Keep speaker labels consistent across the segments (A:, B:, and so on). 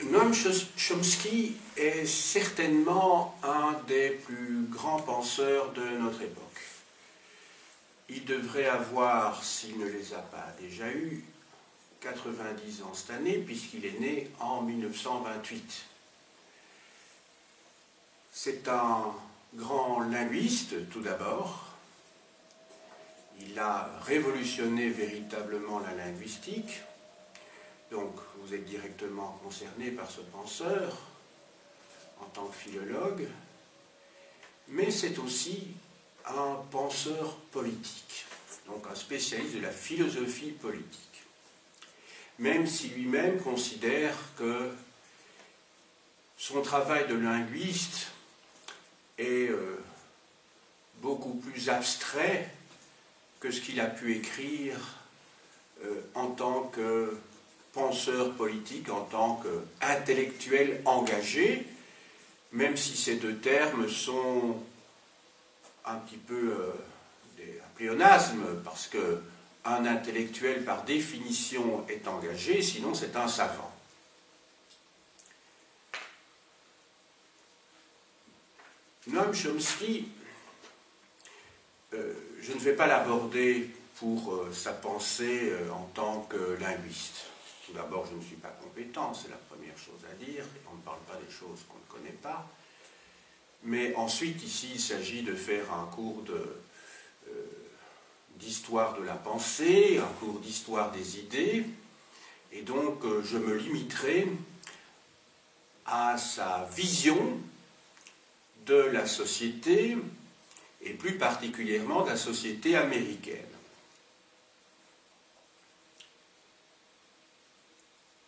A: Noam Chomsky est certainement un des plus grands penseurs de notre époque. Il devrait avoir, s'il ne les a pas déjà eus, 90 ans cette année, puisqu'il est né en 1928. C'est un grand linguiste, tout d'abord. Il a révolutionné véritablement la linguistique. Donc, vous êtes directement concerné par ce penseur, en tant que philologue. Mais c'est aussi un penseur politique, donc un spécialiste de la philosophie politique. Même si lui-même considère que son travail de linguiste est beaucoup plus abstrait que ce qu'il a pu écrire en tant que penseur politique, en tant qu'intellectuel engagé, même si ces deux termes sont un petit peu un pléonasme, parce qu'un intellectuel, par définition, est engagé, sinon c'est un savant. Noam Chomsky, je ne vais pas l'aborder pour sa pensée en tant que linguiste. Tout d'abord, je ne suis pas compétent, c'est la première chose à dire, et on ne parle pas des choses qu'on ne connaît pas. Mais ensuite, ici, il s'agit de faire un cours d'histoire de la pensée, un cours d'histoire des idées, et donc je me limiterai à sa vision de la société, et plus particulièrement de la société américaine.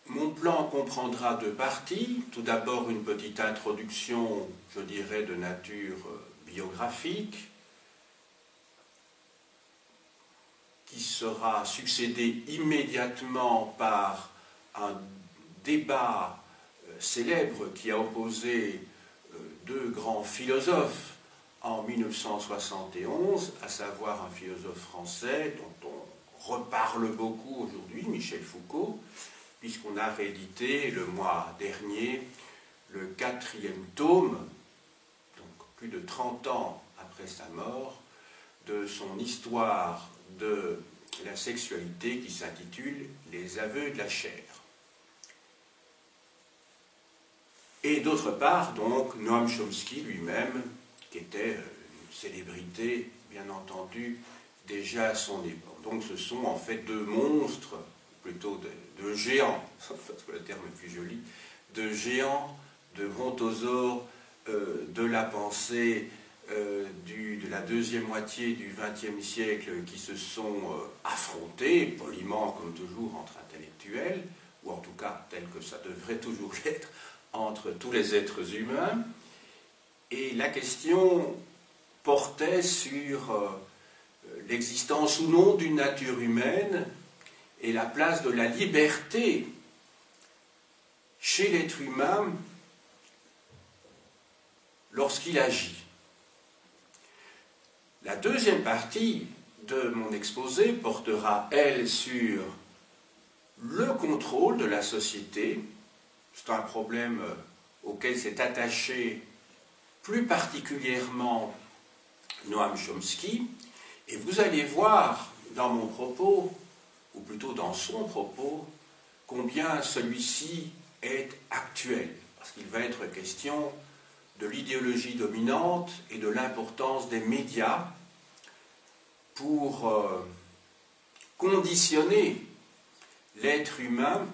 A: Mon plan comprendra deux parties. Tout d'abord, une petite introduction, je dirais, de nature biographique, qui sera succédée immédiatement par un débat célèbre qui a opposé deux grands philosophes en 1971, à savoir un philosophe français dont on reparle beaucoup aujourd'hui, Michel Foucault, puisqu'on a réédité le mois dernier le 4e tome, donc plus de 30 ans après sa mort, de son histoire de la sexualité qui s'intitule « Les aveux de la chair ». Et d'autre part, donc, Noam Chomsky lui-même, qui était une célébrité, bien entendu, déjà à son époque. Donc ce sont en fait deux monstres, plutôt de géants, parce que le terme est plus joli, de géants, de brontosaures, de la pensée de la deuxième moitié du XXe siècle qui se sont affrontés, poliment comme toujours entre intellectuels, ou en tout cas tel que ça devrait toujours l'être, entre tous les êtres humains. Et la question portait sur l'existence ou non d'une nature humaine et la place de la liberté chez l'être humain lorsqu'il agit. La deuxième partie de mon exposé portera, elle, sur le contrôle de la société. C'est un problème auquel s'est attaché plus particulièrement Noam Chomsky, et vous allez voir dans mon propos, ou plutôt dans son propos, combien celui-ci est actuel, parce qu'il va être question de l'idéologie dominante et de l'importance des médias pour conditionner l'être humain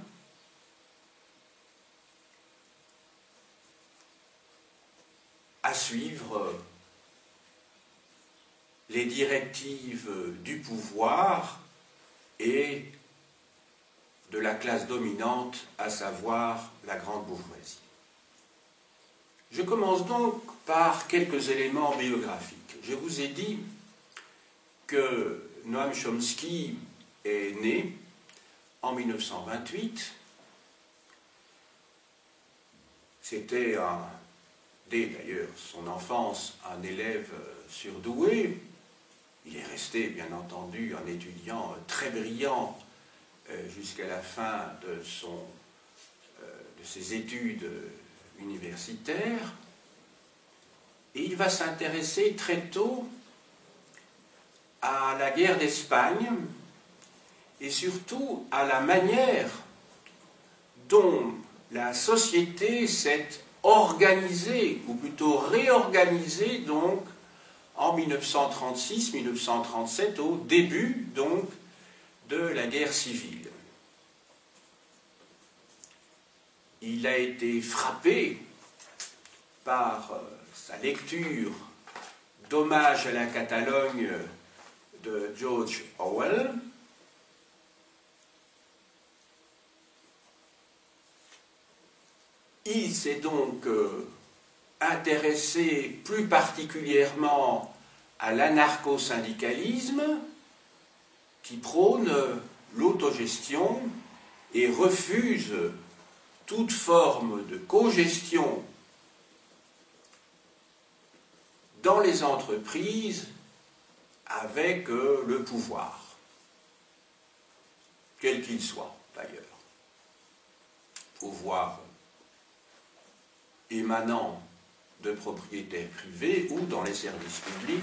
A: à suivre les directives du pouvoir et de la classe dominante, à savoir la grande bourgeoisie. Je commence donc par quelques éléments biographiques. Je vous ai dit que Noam Chomsky est né en 1928. C'était dès d'ailleurs son enfance, un élève surdoué. Il est resté, bien entendu, un étudiant très brillant jusqu'à la fin de de ses études universitaires, et il va s'intéresser très tôt à la guerre d'Espagne et surtout à la manière dont la société s'est organisée, ou plutôt réorganisée, donc, en 1936-1937, au début, donc, de la guerre civile. Il a été frappé par sa lecture d'Hommage à la Catalogne de George Orwell. Il s'est donc intéressé plus particulièrement à l'anarcho-syndicalisme qui prône l'autogestion et refuse toute forme de cogestion dans les entreprises avec le pouvoir, quel qu'il soit d'ailleurs. Pouvoir émanant de propriétaires privés ou dans les services publics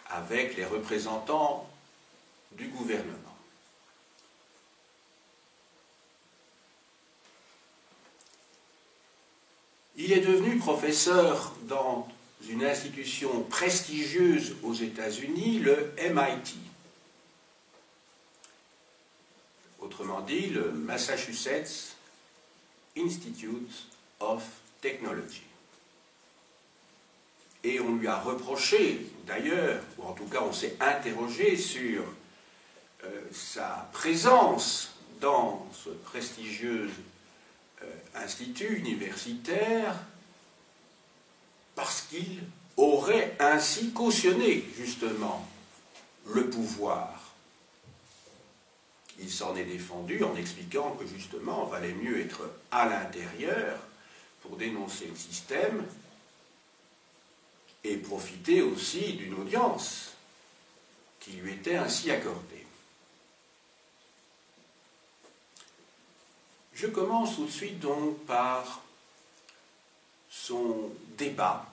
A: avec les représentants du gouvernement. Il est devenu professeur dans une institution prestigieuse aux États-Unis, le MIT. Autrement dit, le Massachusetts Institute of Technology. Et on lui a reproché, d'ailleurs, ou en tout cas on s'est interrogé sur sa présence dans ce prestigieux institut universitaire, parce qu'il aurait ainsi cautionné, justement, le pouvoir. Il s'en est défendu en expliquant que, justement, il valait mieux être à l'intérieur pour dénoncer le système et profiter aussi d'une audience qui lui était ainsi accordée. Je commence tout de suite donc par son débat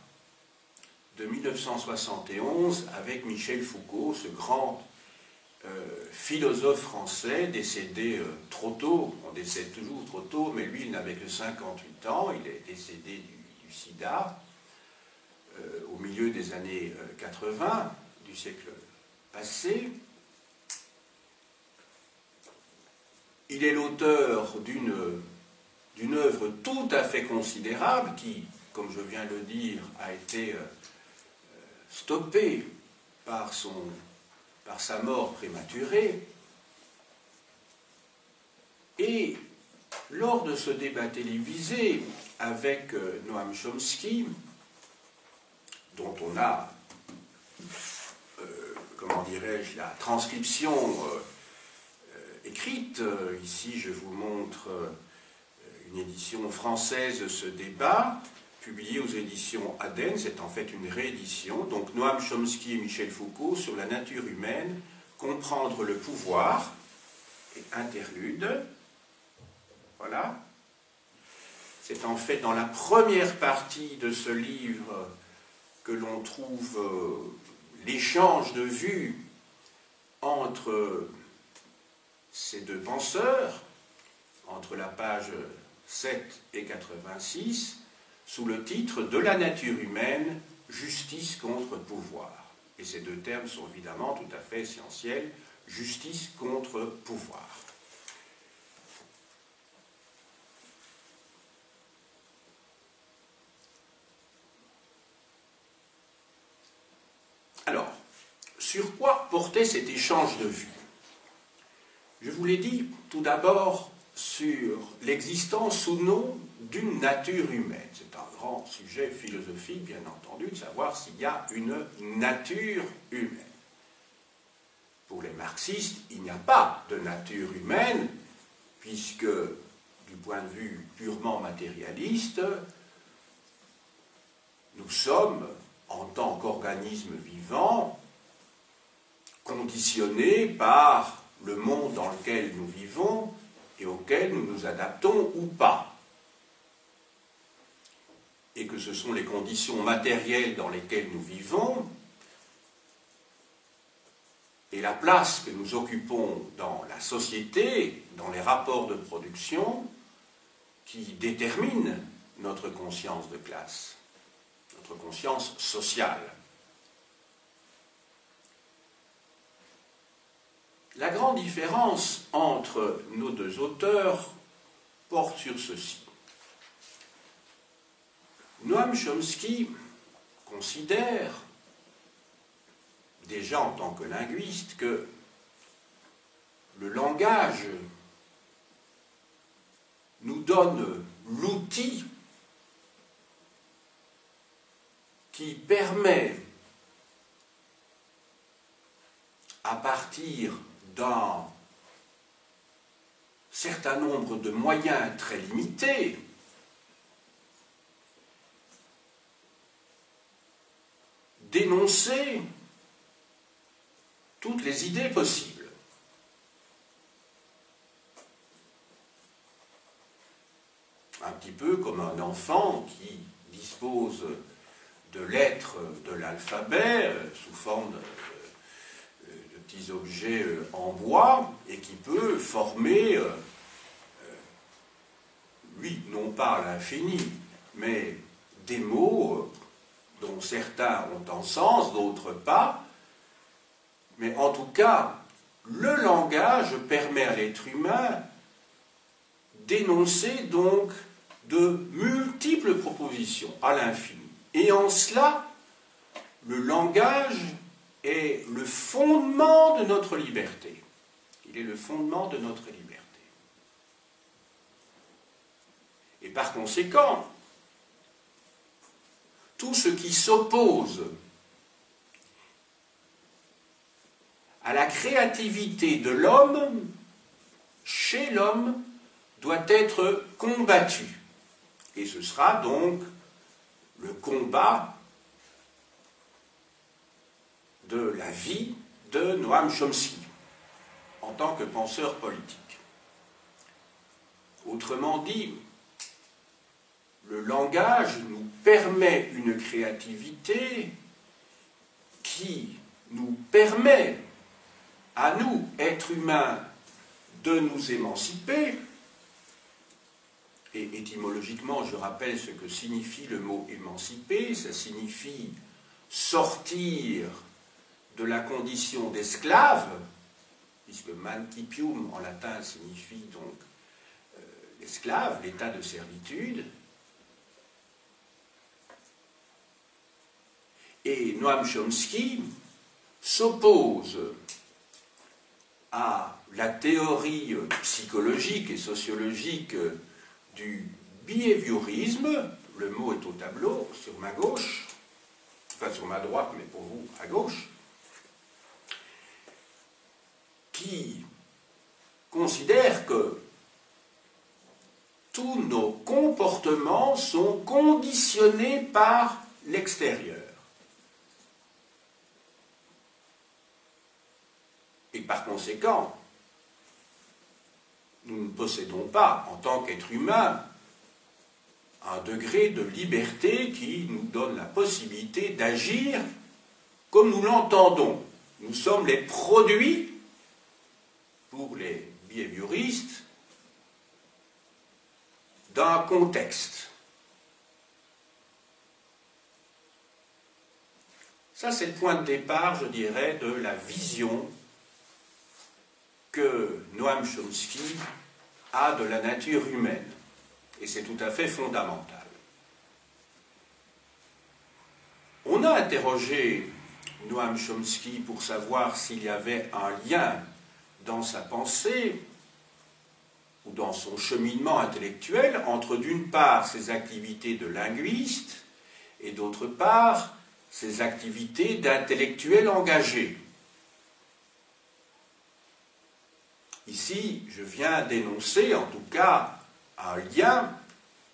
A: de 1971 avec Michel Foucault, ce grand philosophe français décédé trop tôt. On décède toujours trop tôt, mais lui il n'avait que 58 ans, il est décédé du sida au milieu des années 80 du siècle passé. Il est l'auteur d'une œuvre tout à fait considérable qui, comme je viens de le dire, a été stoppée par sa mort prématurée. Et lors de ce débat télévisé avec Noam Chomsky, dont on a, comment dirais-je, la transcription écrite. Ici, je vous montre une édition française de ce débat, publiée aux éditions Aden. C'est en fait une réédition. Donc, Noam Chomsky et Michel Foucault sur la nature humaine, comprendre le pouvoir, et interlude. Voilà. C'est en fait dans la première partie de ce livre que l'on trouve l'échange de vues entre ces deux penseurs, entre la page 7 et 86, sous le titre « De la nature humaine, justice contre pouvoir ». Et ces deux termes sont évidemment tout à fait essentiels, justice contre pouvoir. Alors, sur quoi portait cet échange de vues? Je vous l'ai dit tout d'abord sur l'existence ou non d'une nature humaine. C'est un grand sujet philosophique, bien entendu, de savoir s'il y a une nature humaine. Pour les marxistes, il n'y a pas de nature humaine, puisque, du point de vue purement matérialiste, nous sommes, en tant qu'organismes vivants, conditionnés par le monde dans lequel nous vivons et auquel nous nous adaptons ou pas. et que ce sont les conditions matérielles dans lesquelles nous vivons, et la place que nous occupons dans la société, dans les rapports de production, qui déterminent notre conscience de classe, notre conscience sociale. La grande différence entre nos deux auteurs porte sur ceci. Noam Chomsky considère, déjà en tant que linguiste, que le langage nous donne l'outil qui permet, à partir d'un certain nombre de moyens très limités, d'énoncer toutes les idées possibles. Un petit peu comme un enfant qui dispose de lettres de l'alphabet sous forme de petits objets en bois et qui peut former, lui, non pas à l'infini, mais des mots dont certains ont un sens, d'autres pas. Mais en tout cas, le langage permet à l'être humain d'énoncer donc de multiples propositions à l'infini. Et en cela, le langage est le fondement de notre liberté. Il est le fondement de notre liberté. Et par conséquent, tout ce qui s'oppose à la créativité de l'homme, chez l'homme, doit être combattu. Et ce sera donc le combat de la vie de Noam Chomsky, en tant que penseur politique. Autrement dit, le langage nous permet une créativité qui nous permet à nous, êtres humains, de nous émanciper. Et étymologiquement, je rappelle ce que signifie le mot émanciper. Ça signifie sortir de la condition d'esclave, puisque mancipium en latin signifie donc l'esclave, l'état de servitude. Et Noam Chomsky s'oppose à la théorie psychologique et sociologique du behaviorisme, le mot est au tableau, sur ma gauche, enfin sur ma droite, mais pour vous, à gauche, qui considère que tous nos comportements sont conditionnés par l'extérieur. Et par conséquent, nous ne possédons pas, en tant qu'être humain, un degré de liberté qui nous donne la possibilité d'agir comme nous l'entendons. Nous sommes les produits, pour les behavioristes, d'un contexte. Ça, c'est le point de départ, je dirais, de la vision que Noam Chomsky a de la nature humaine. Et c'est tout à fait fondamental. On a interrogé Noam Chomsky pour savoir s'il y avait un lien dans sa pensée ou dans son cheminement intellectuel entre d'une part ses activités de linguiste et d'autre part ses activités d'intellectuel engagé. Ici, je viens d'énoncer, en tout cas, un lien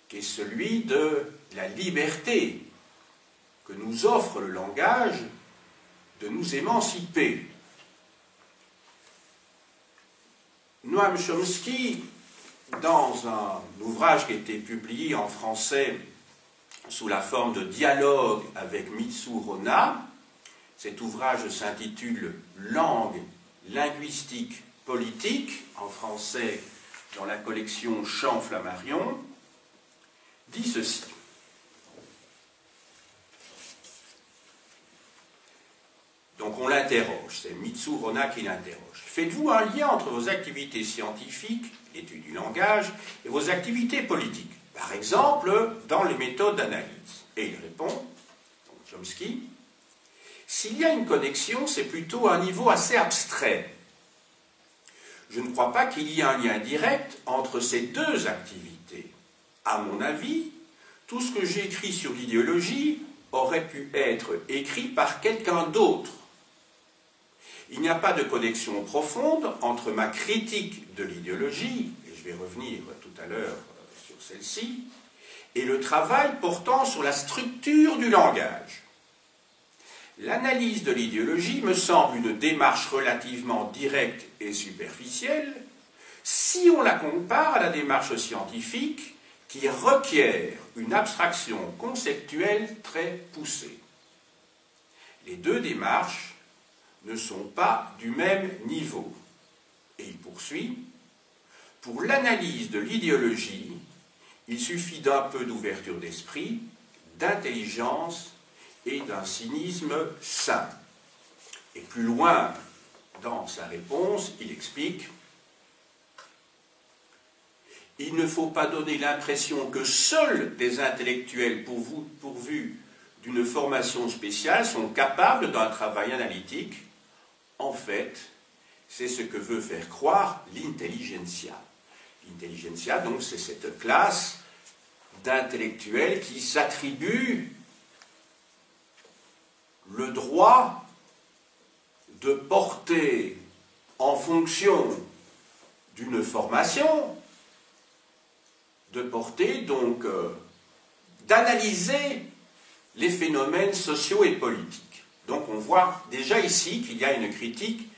A: qui est celui de la liberté que nous offre le langage de nous émanciper. Noam Chomsky, dans un ouvrage qui a été publié en français sous la forme de dialogue avec Mitsu Rona. Cet ouvrage s'intitule « Langue, linguistique, politique » en français dans la collection Champ Flammarion, dit ceci. Donc on l'interroge, c'est Mitsu Rona qui l'interroge. Faites-vous un lien entre vos activités scientifiques, l'étude du langage, et vos activités politiques, par exemple dans les méthodes d'analyse? Et il répond, donc Chomsky, s'il y a une connexion, c'est plutôt à un niveau assez abstrait. Je ne crois pas qu'il y ait un lien direct entre ces deux activités. À mon avis, tout ce que j'ai écrit sur l'idéologie aurait pu être écrit par quelqu'un d'autre. Il n'y a pas de connexion profonde entre ma critique de l'idéologie, et je vais revenir tout à l'heure sur celle-ci, et le travail portant sur la structure du langage. L'analyse de l'idéologie me semble une démarche relativement directe et superficielle si on la compare à la démarche scientifique qui requiert une abstraction conceptuelle très poussée. Les deux démarches ne sont pas du même niveau. Et il poursuit, pour l'analyse de l'idéologie, il suffit d'un peu d'ouverture d'esprit, d'intelligence et d'un cynisme sain. Et plus loin dans sa réponse, il explique « Il ne faut pas donner l'impression que seuls des intellectuels pourvus d'une formation spéciale sont capables d'un travail analytique. En fait, c'est ce que veut faire croire l'intelligentsia. » L'intelligentsia, donc, c'est cette classe d'intellectuels qui s'attribuent le droit de porter en fonction d'une formation, de porter donc, d'analyser les phénomènes sociaux et politiques. Donc on voit déjà ici qu'il y a une critique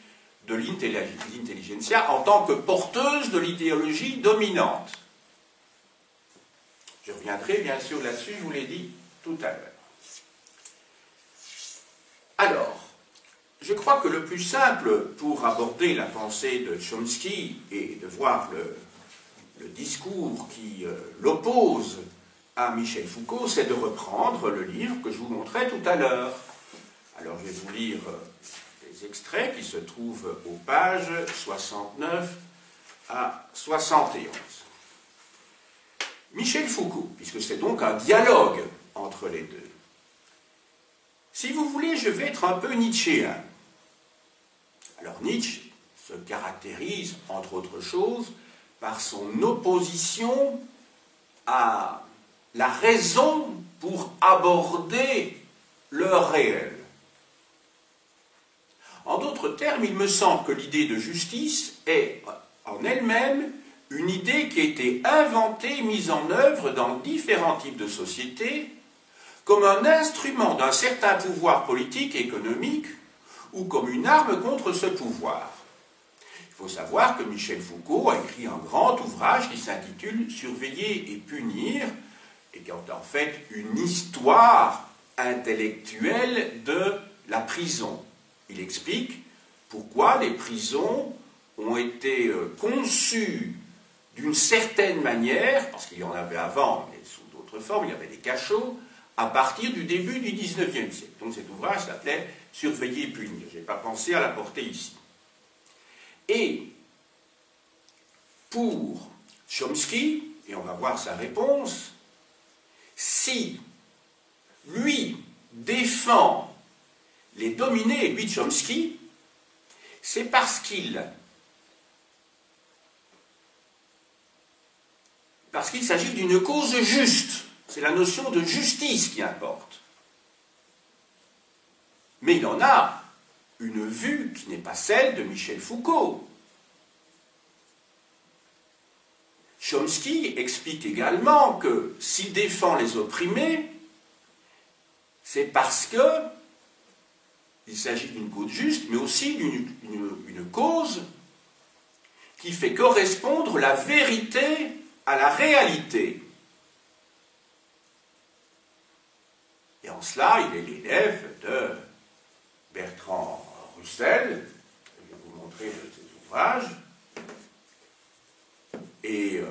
A: de l'intelligentsia en tant que porteuse de l'idéologie dominante. Je reviendrai bien sûr là-dessus, je vous l'ai dit tout à l'heure. Alors, je crois que le plus simple pour aborder la pensée de Chomsky et de voir le discours qui l'oppose à Michel Foucault, c'est de reprendre le livre que je vous montrais tout à l'heure. Alors, je vais vous lire des extraits qui se trouvent aux pages 69 à 71. Michel Foucault, puisque c'est donc un dialogue entre les deux. Si vous voulez, je vais être un peu nietzschéen. Alors Nietzsche se caractérise, entre autres choses, par son opposition à la raison pour aborder le réel. En d'autres termes, il me semble que l'idée de justice est en elle-même une idée qui a été inventée, mise en œuvre dans différents types de sociétés, comme un instrument d'un certain pouvoir politique et économique, ou comme une arme contre ce pouvoir. Il faut savoir que Michel Foucault a écrit un grand ouvrage qui s'intitule « Surveiller et punir », et qui est en fait une histoire intellectuelle de la prison. Il explique pourquoi les prisons ont été conçues d'une certaine manière, parce qu'il y en avait avant, mais sous d'autres formes, il y avait des cachots, à partir du début du XIXe siècle. Donc cet ouvrage s'appelait « Surveiller et punir ». Je n'ai pas pensé à l'apporter ici. Et pour Chomsky, et on va voir sa réponse, si lui défend les dominés, et lui Chomsky, c'est parce qu'il s'agit d'une cause juste. C'est la notion de justice qui importe. Mais il en a une vue qui n'est pas celle de Michel Foucault. Chomsky explique également que s'il défend les opprimés, c'est parce qu'il s'agit d'une cause juste, mais aussi d'une cause qui fait correspondre la vérité à la réalité. cela, il est l'élève de Bertrand Russell. Je vais vous montrer ses ouvrages. Et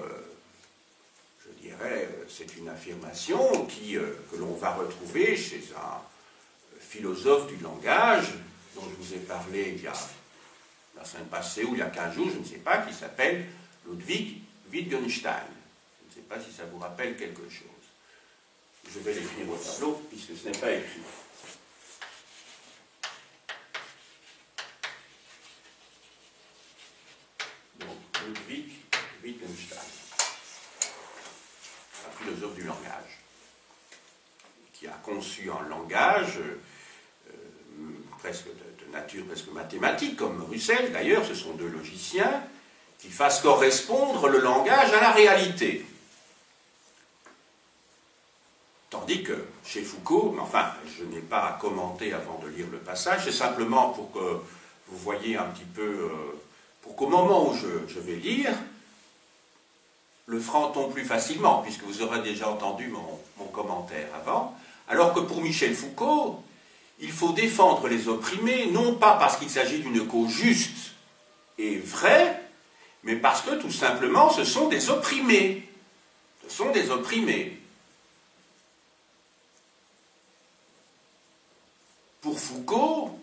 A: je dirais, c'est une affirmation que l'on va retrouver chez un philosophe du langage dont je vous ai parlé il y a la semaine passée ou il y a 15 jours, je ne sais pas, qui s'appelle Ludwig Wittgenstein. Je ne sais pas si ça vous rappelle quelque chose. Je vais l'écrire au tableau puisque ce n'est pas écrit. Donc, Ludwig Wittgenstein, un philosophe du langage, qui a conçu un langage presque de nature presque mathématique, comme Russell. D'ailleurs, ce sont deux logiciens qui fassent correspondre le langage à la réalité. Tandis que chez Foucault, mais enfin, je n'ai pas à commenter avant de lire le passage, c'est simplement pour que vous voyez un petit peu, pour qu'au moment où je vais lire, le franc tombe plus facilement, puisque vous aurez déjà entendu mon commentaire avant, alors que pour Michel Foucault, il faut défendre les opprimés, non pas parce qu'il s'agit d'une cause juste et vraie, mais parce que tout simplement ce sont des opprimés. Ce sont des opprimés. Pour Foucault,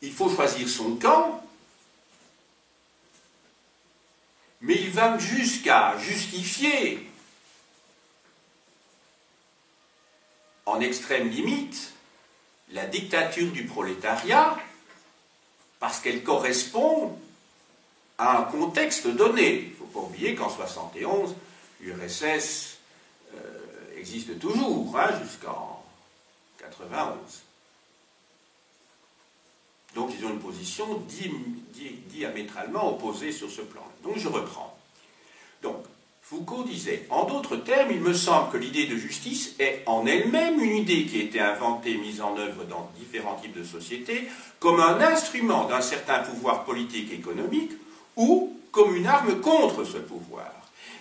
A: il faut choisir son camp, mais il va jusqu'à justifier, en extrême limite, la dictature du prolétariat, parce qu'elle correspond à un contexte donné. Il ne faut pas oublier qu'en 1971, l'URSS existe toujours, hein, jusqu'en 1991. Donc ils ont une position diamétralement opposée sur ce plan. Donc je reprends. Donc, Foucault disait, en d'autres termes, il me semble que l'idée de justice est en elle-même une idée qui a été inventée, mise en œuvre dans différents types de sociétés, comme un instrument d'un certain pouvoir politique et économique, ou comme une arme contre ce pouvoir.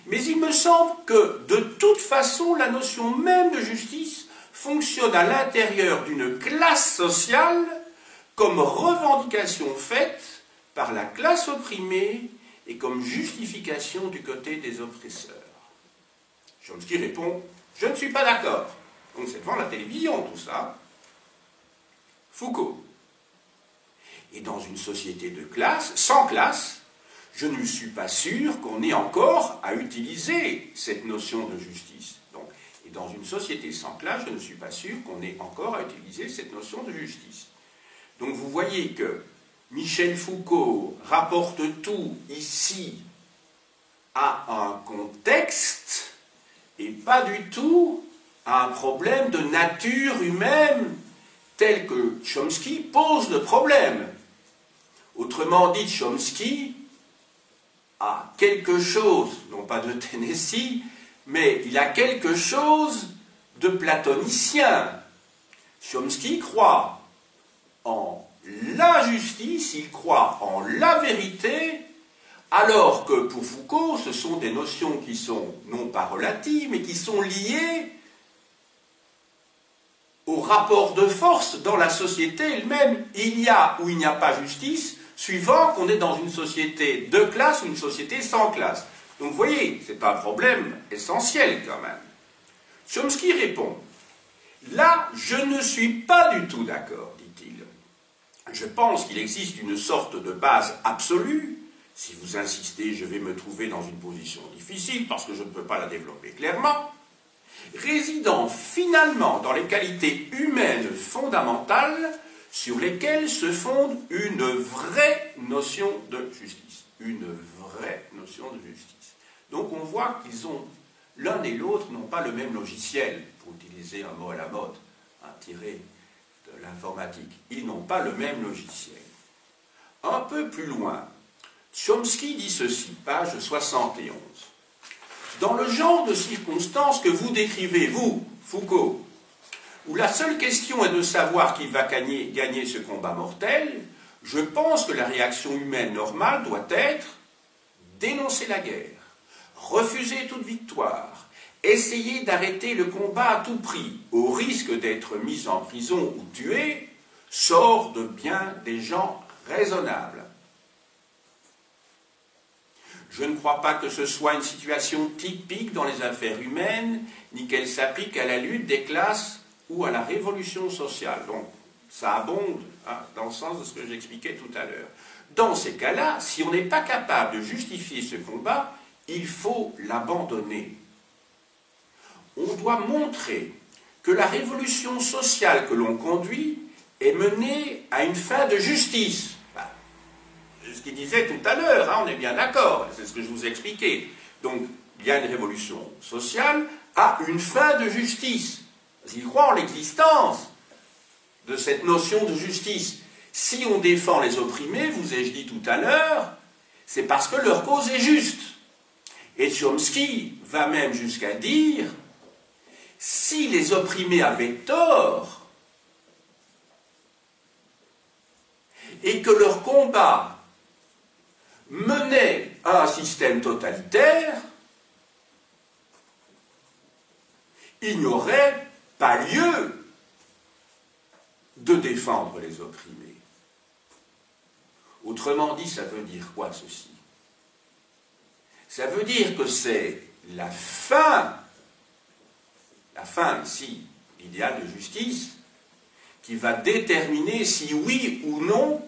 A: Mais il me semble que, de toute façon, la notion même de justice fonctionne à l'intérieur d'une classe sociale comme revendication faite par la classe opprimée et comme justification du côté des oppresseurs. Chomsky répond « Je ne suis pas d'accord ». Donc c'est devant la télévision tout ça. Foucault. Et dans une société de classe, sans classe, je ne suis pas sûr qu'on ait encore à utiliser cette notion de justice. Donc, et dans une société sans classe, je ne suis pas sûr qu'on ait encore à utiliser cette notion de justice. Donc vous voyez que Michel Foucault rapporte tout ici à un contexte et pas du tout à un problème de nature humaine tel que Chomsky pose le problème. Autrement dit, Chomsky a quelque chose, non pas de Tennessee, mais il a quelque chose de platonicien. Chomsky croit en la justice, il croit en la vérité, alors que pour Foucault, ce sont des notions qui sont non pas relatives, mais qui sont liées au rapport de force dans la société elle-même. Il y a ou il n'y a pas justice, suivant qu'on est dans une société de classe ou une société sans classe. Donc vous voyez, c'est un problème essentiel quand même. Chomsky répond, là, je ne suis pas du tout d'accord, dit-il. Je pense qu'il existe une sorte de base absolue. Si vous insistez, je vais me trouver dans une position difficile, parce que je ne peux pas la développer clairement, résidant finalement dans les qualités humaines fondamentales sur lesquelles se fonde une vraie notion de justice. Une vraie notion de justice. Donc on voit qu'ils ont, l'un et l'autre n'ont pas le même logiciel, pour utiliser un mot à la mode, tiré de l'informatique. Ils n'ont pas le même logiciel. Un peu plus loin, Chomsky dit ceci, page 71. Dans le genre de circonstances que vous décrivez, vous, Foucault, où la seule question est de savoir qui va gagner ce combat mortel, je pense que la réaction humaine normale doit être dénoncer la guerre, refuser toute victoire, essayer d'arrêter le combat à tout prix, au risque d'être mis en prison ou tué, sort de bien des gens raisonnables. Je ne crois pas que ce soit une situation typique dans les affaires humaines, ni qu'elle s'applique à la lutte des classes ou à la révolution sociale. Donc, ça abonde dans le sens de ce que j'expliquais tout à l'heure. Dans ces cas-là, si on n'est pas capable de justifier ce combat, il faut l'abandonner. On doit montrer que la révolution sociale que l'on conduit est menée à une fin de justice. Ce qu'il disait tout à l'heure, on est bien d'accord, c'est ce que je vous ai expliqué. Donc, il y a une révolution sociale à une fin de justice. Il croit en l'existence de cette notion de justice. Si on défend les opprimés, vous ai-je dit tout à l'heure, c'est parce que leur cause est juste. Et Chomsky va même jusqu'à dire, si les opprimés avaient tort, et que leur combat menait à un système totalitaire, il n'y aurait pas lieu de défendre les opprimés. Autrement dit, ça veut dire quoi ceci? Ça veut dire que c'est la fin ici, l'idéal de justice, qui va déterminer si oui ou non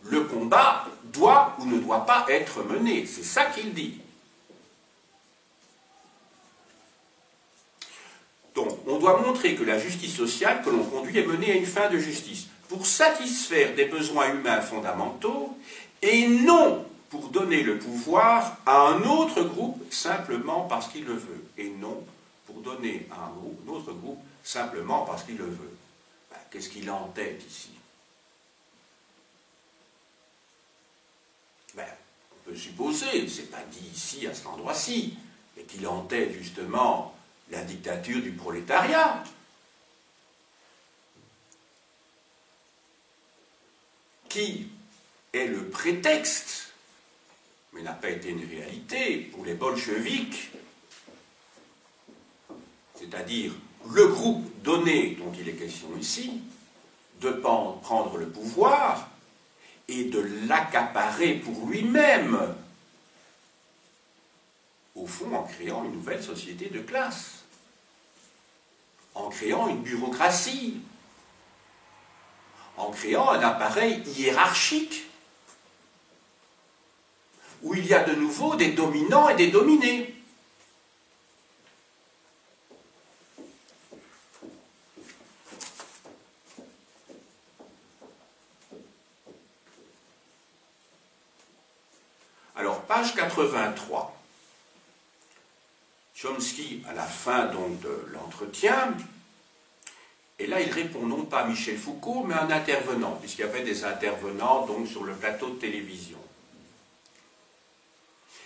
A: le combat doit ou ne doit pas être mené. C'est ça qu'il dit. Donc, on doit montrer que la justice sociale que l'on conduit est menée à une fin de justice, pour satisfaire des besoins humains fondamentaux, et non pour donner le pouvoir à un autre groupe simplement parce qu'il le veut. Et non pour donner à un autre groupe simplement parce qu'il le veut. Qu'est-ce qu'il a en tête ici? On peut supposer, c'est pas dit ici à cet endroit-ci, mais qu'il a en tête justement la dictature du prolétariat. Qui est le prétexte, mais n'a pas été une réalité, pour les bolcheviks, c'est-à-dire le groupe donné dont il est question ici, de prendre le pouvoir et de l'accaparer pour lui-même, au fond en créant une nouvelle société de classe, en créant une bureaucratie, en créant un appareil hiérarchique, où il y a de nouveau des dominants et des dominés. Alors, page 83. Chomsky, à la fin donc de l'entretien, et là il répond non pas à Michel Foucault, mais à un intervenant, puisqu'il y avait des intervenants donc sur le plateau de télévision.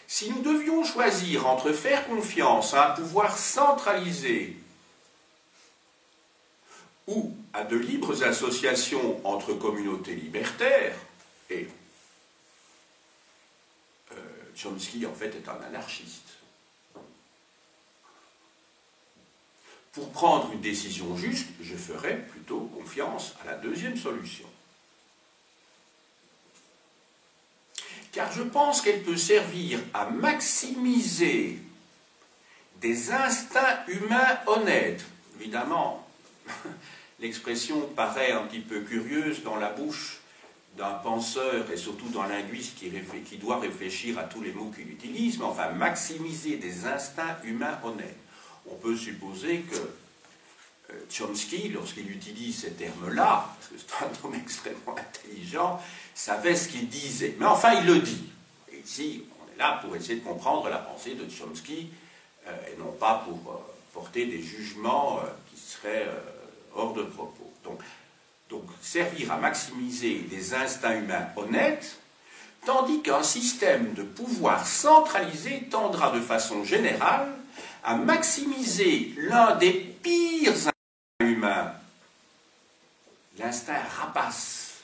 A: Si nous devions choisir entre faire confiance à un pouvoir centralisé ou à de libres associations entre communautés libertaires, et Chomsky en fait est un anarchiste, pour prendre une décision juste, je ferais plutôt confiance à la deuxième solution. Car je pense qu'elle peut servir à maximiser des instincts humains honnêtes. Évidemment, l'expression paraît un petit peu curieuse dans la bouche d'un penseur et surtout d'un linguiste qui doit réfléchir à tous les mots qu'il utilise, mais enfin, maximiser des instincts humains honnêtes. On peut supposer que Chomsky, lorsqu'il utilise ces termes-là, parce que c'est un homme extrêmement intelligent, savait ce qu'il disait. Mais enfin, il le dit. Et ici, on est là pour essayer de comprendre la pensée de Chomsky, et non pas pour porter des jugements qui seraient hors de propos. Donc, servir à maximiser des instincts humains honnêtes, tandis qu'un système de pouvoir centralisé tendra de façon générale à maximiser l'un des pires instincts humains, l'instinct rapace,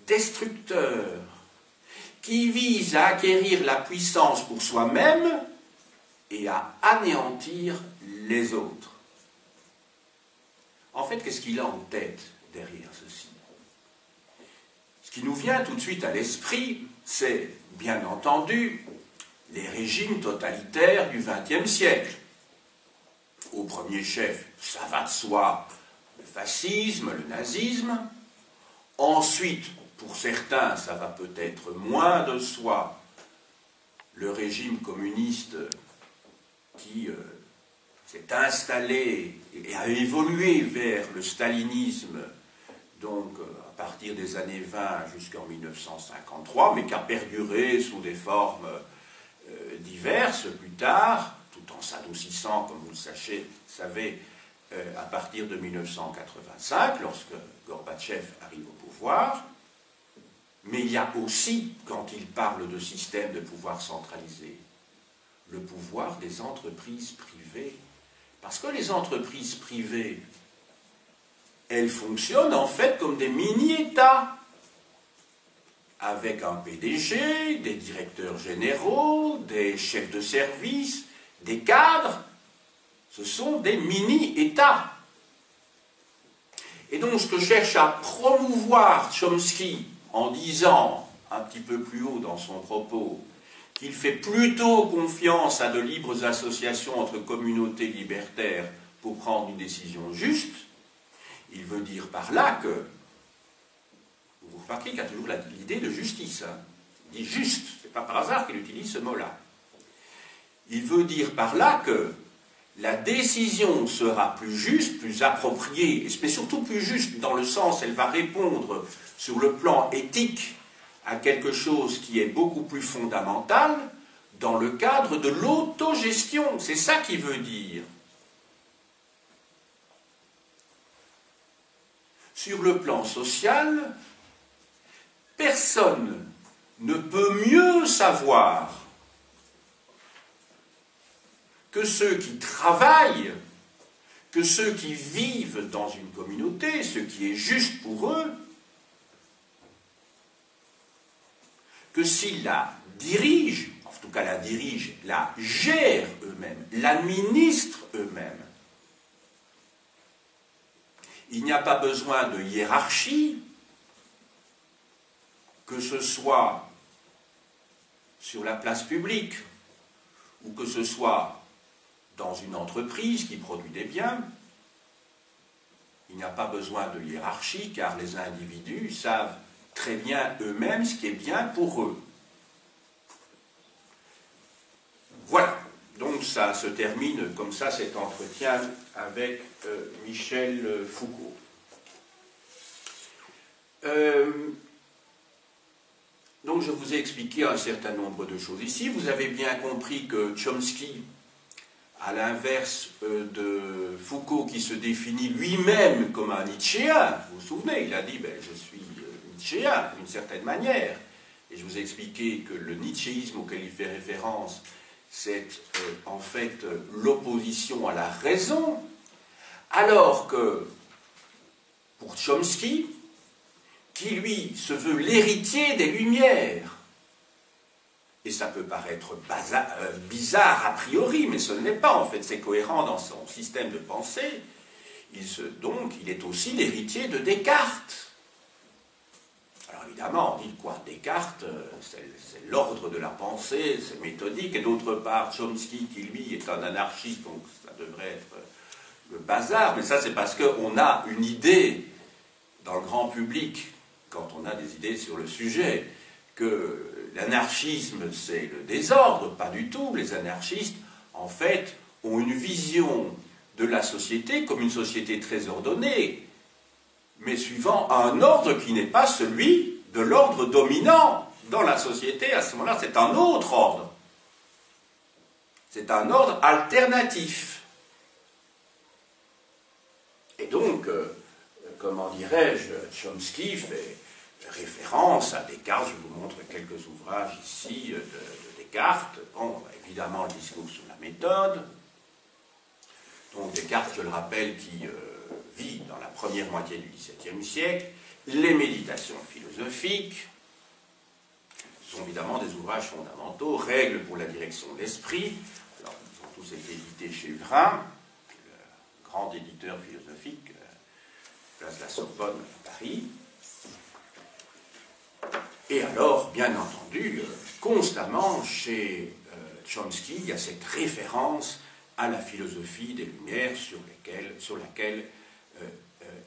A: destructeur, qui vise à acquérir la puissance pour soi-même et à anéantir les autres. En fait, qu'est-ce qu'il a en tête derrière ceci? Ce qui nous vient tout de suite à l'esprit, c'est, bien entendu, les régimes totalitaires du XXe siècle. Au premier chef, ça va de soi, le fascisme, le nazisme. Ensuite, pour certains, ça va peut-être moins de soi, le régime communiste qui s'est installé et a évolué vers le stalinisme, donc à partir des années 20 jusqu'en 1953, mais qui a perduré sous des formes diverses plus tard, tout en s'adoucissant, comme vous le savez, à partir de 1985, lorsque Gorbatchev arrive au pouvoir. Mais il y a aussi, quand il parle de système de pouvoir centralisé, le pouvoir des entreprises privées. Parce que les entreprises privées, elles fonctionnent en fait comme des mini-États, avec un PDG, des directeurs généraux, des chefs de service, des cadres. Ce sont des mini-États. Et donc ce que cherche à promouvoir Chomsky en disant, un petit peu plus haut dans son propos, qu'il fait plutôt confiance à de libres associations entre communautés libertaires pour prendre une décision juste, il veut dire par là que, vous remarquez qu'il y a toujours l'idée de justice, hein. Il dit juste, c'est pas par hasard qu'il utilise ce mot-là. Il veut dire par là que la décision sera plus juste, plus appropriée, mais surtout plus juste dans le sens, elle va répondre sur le plan éthique à quelque chose qui est beaucoup plus fondamental dans le cadre de l'autogestion. C'est ça qu'il veut dire. Sur le plan social, personne ne peut mieux savoir que ceux qui travaillent, que ceux qui vivent dans une communauté, ce qui est juste pour eux, que s'ils la dirigent, en tout cas la dirigent, la gèrent eux-mêmes, l'administrent eux-mêmes, il n'y a pas besoin de hiérarchie, que ce soit sur la place publique ou que ce soit dans une entreprise qui produit des biens. Il n'y a pas besoin de hiérarchie car les individus savent très bien eux-mêmes ce qui est bien pour eux. Voilà, donc ça se termine comme ça cet entretien avec Michel Foucault. Donc je vous ai expliqué un certain nombre de choses ici. Vous avez bien compris que Chomsky, à l'inverse de Foucault qui se définit lui-même comme un Nietzschéen, vous vous souvenez, il a dit ben, je suis Nietzschéen d'une certaine manière, et je vous ai expliqué que le nietzschéisme auquel il fait référence, c'est en fait l'opposition à la raison, alors que pour Chomsky, qui lui se veut l'héritier des Lumières, et ça peut paraître bizarre a priori, mais ce ne l'est pas en fait, c'est cohérent dans son système de pensée, donc il est aussi l'héritier de Descartes. Alors évidemment, on dit quoi? Descartes, c'est l'ordre de la pensée, c'est méthodique, et d'autre part, Chomsky, qui lui est un anarchiste, donc ça devrait être le bazar, mais ça c'est parce qu'on a une idée dans le grand public, quand on a des idées sur le sujet, que l'anarchisme c'est le désordre, pas du tout. Les anarchistes, en fait, ont une vision de la société comme une société très ordonnée, mais suivant un ordre qui n'est pas celui de l'ordre dominant dans la société. À ce moment-là, c'est un autre ordre. C'est un ordre alternatif. Et donc, comment dirais-je, Chomsky fait référence à Descartes. Je vous montre quelques ouvrages ici de Descartes. Bon, évidemment, le discours sur la méthode. Donc Descartes, je le rappelle, qui vit dans la première moitié du XVIIe siècle. Les méditations philosophiques sont évidemment des ouvrages fondamentaux. Règles pour la direction de l'esprit. Alors, c'est édité chez Vrin, le grand éditeur philosophique, place de la Sorbonne à Paris. Et alors, bien entendu, constamment chez Chomsky, il y a cette référence à la philosophie des Lumières sur laquelle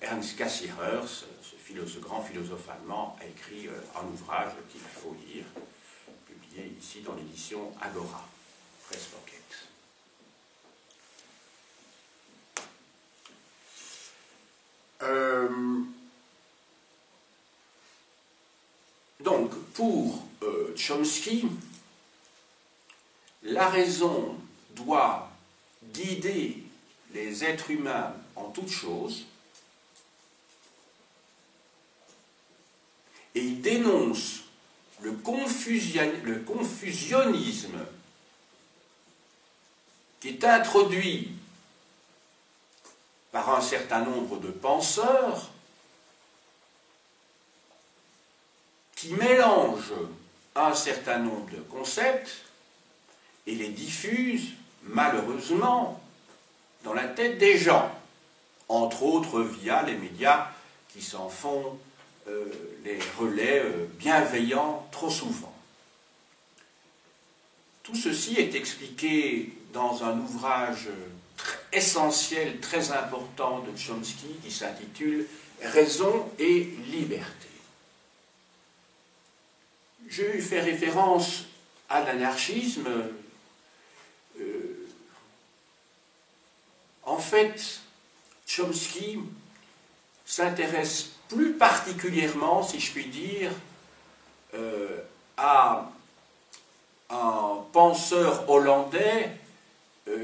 A: Ernst Cassirer, ce grand philosophe allemand, a écrit un ouvrage qu'il faut lire, publié ici dans l'édition Agora, Presse Pocket. Donc, pour Chomsky, la raison doit guider les êtres humains en toutes choses, et il dénonce le confusionnisme qui est introduit par un certain nombre de penseurs qui mélangent un certain nombre de concepts et les diffusent, malheureusement, dans la tête des gens, entre autres via les médias qui s'en font les relais bienveillants trop souvent. Tout ceci est expliqué dans un ouvrage essentiel, très important de Chomsky qui s'intitule « Raison et liberté ». Je fais référence à l'anarchisme. En fait, Chomsky s'intéresse plus particulièrement, si je puis dire, à un penseur hollandais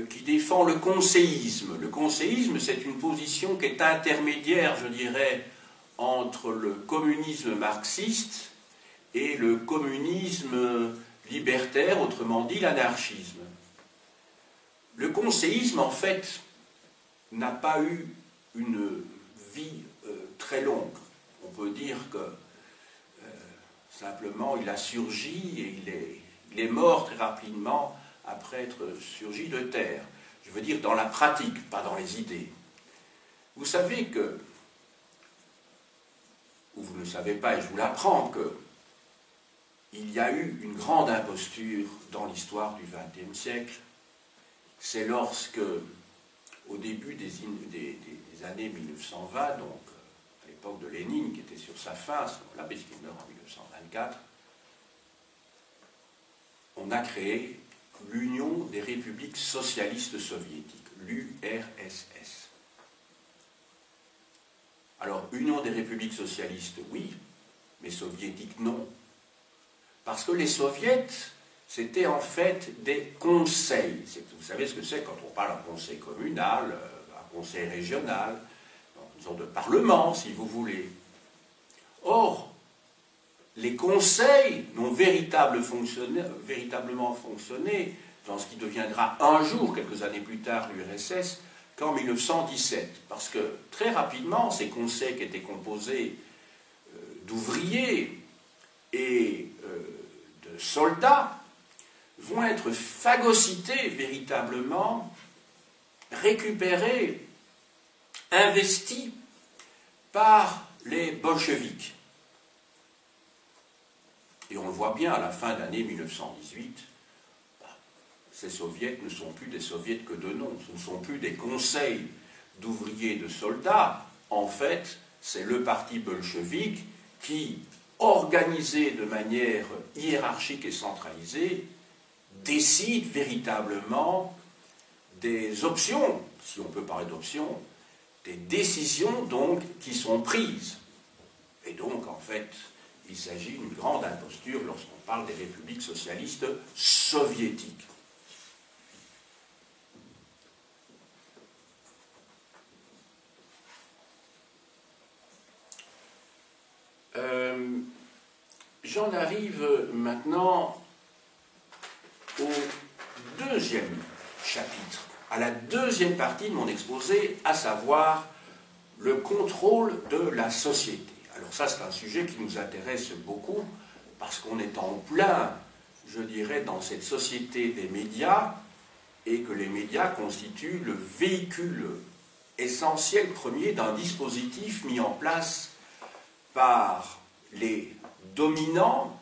A: qui défend le conseillisme. Le conseillisme, c'est une position qui est intermédiaire, je dirais, entre le communisme marxiste et le communisme libertaire, autrement dit l'anarchisme. Le conseillisme, en fait, n'a pas eu une vie très longue. On peut dire que simplement il a surgi et il est mort très rapidement après être surgi de terre. Je veux dire dans la pratique, pas dans les idées. Vous savez que, ou vous ne le savez pas et je vous l'apprends, que il y a eu une grande imposture dans l'histoire du XXe siècle. C'est lorsque, au début des années 1920, donc à l'époque de Lénine, qui était sur sa fin, à ce moment-là, puisqu'il meurt en 1924, on a créé l'Union des républiques socialistes soviétiques, l'URSS. Alors, Union des républiques socialistes, oui, mais soviétiques, non. Parce que les soviets, c'était en fait des conseils. Vous savez ce que c'est quand on parle d'un conseil communal, un conseil régional, une sorte de parlement, si vous voulez. Or, les conseils n'ont véritablement fonctionné dans ce qui deviendra un jour, quelques années plus tard, l'URSS, qu'en 1917. Parce que très rapidement, ces conseils qui étaient composés d'ouvriers et de soldats vont être phagocytés véritablement, récupérés, investis par les bolcheviks. Et on le voit bien à la fin de l'année 1918, ces soviets ne sont plus des soviets que de nom, ce ne sont plus des conseils d'ouvriers et de soldats. En fait, c'est le parti bolchevique qui, organisé de manière hiérarchique et centralisée, décide véritablement des options, si on peut parler d'options, des décisions donc qui sont prises. Et donc, en fait, il s'agit d'une grande imposture lorsqu'on parle des républiques socialistes soviétiques. J'en arrive maintenant au deuxième chapitre, à la deuxième partie de mon exposé, à savoir le contrôle de la société. Alors ça, c'est un sujet qui nous intéresse beaucoup, parce qu'on est en plein, je dirais, dans cette société des médias, et que les médias constituent le véhicule essentiel premier d'un dispositif mis en place par les dominants,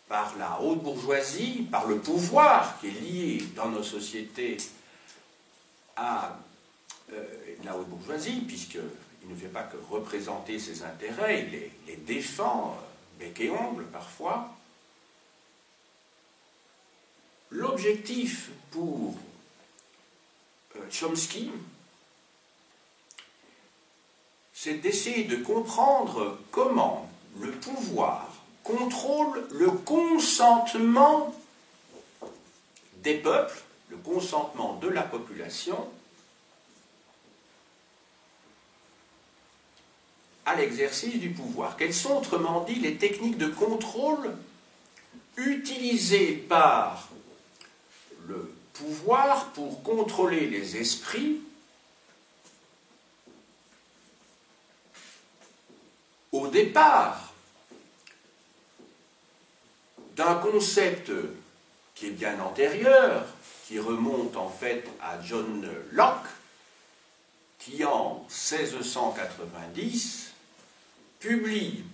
A: par la haute bourgeoisie, par le pouvoir qui est lié dans nos sociétés à la haute bourgeoisie, puisqu'il ne fait pas que représenter ses intérêts, il les défend bec et ongle parfois. L'objectif pour Chomsky, c'est d'essayer de comprendre comment le pouvoir contrôle le consentement des peuples, le consentement de la population à l'exercice du pouvoir. Quelles sont autrement dit les techniques de contrôle utilisées par le pouvoir pour contrôler les esprits au départ d'un concept qui est bien antérieur, qui remonte en fait à John Locke, qui en 1690 publie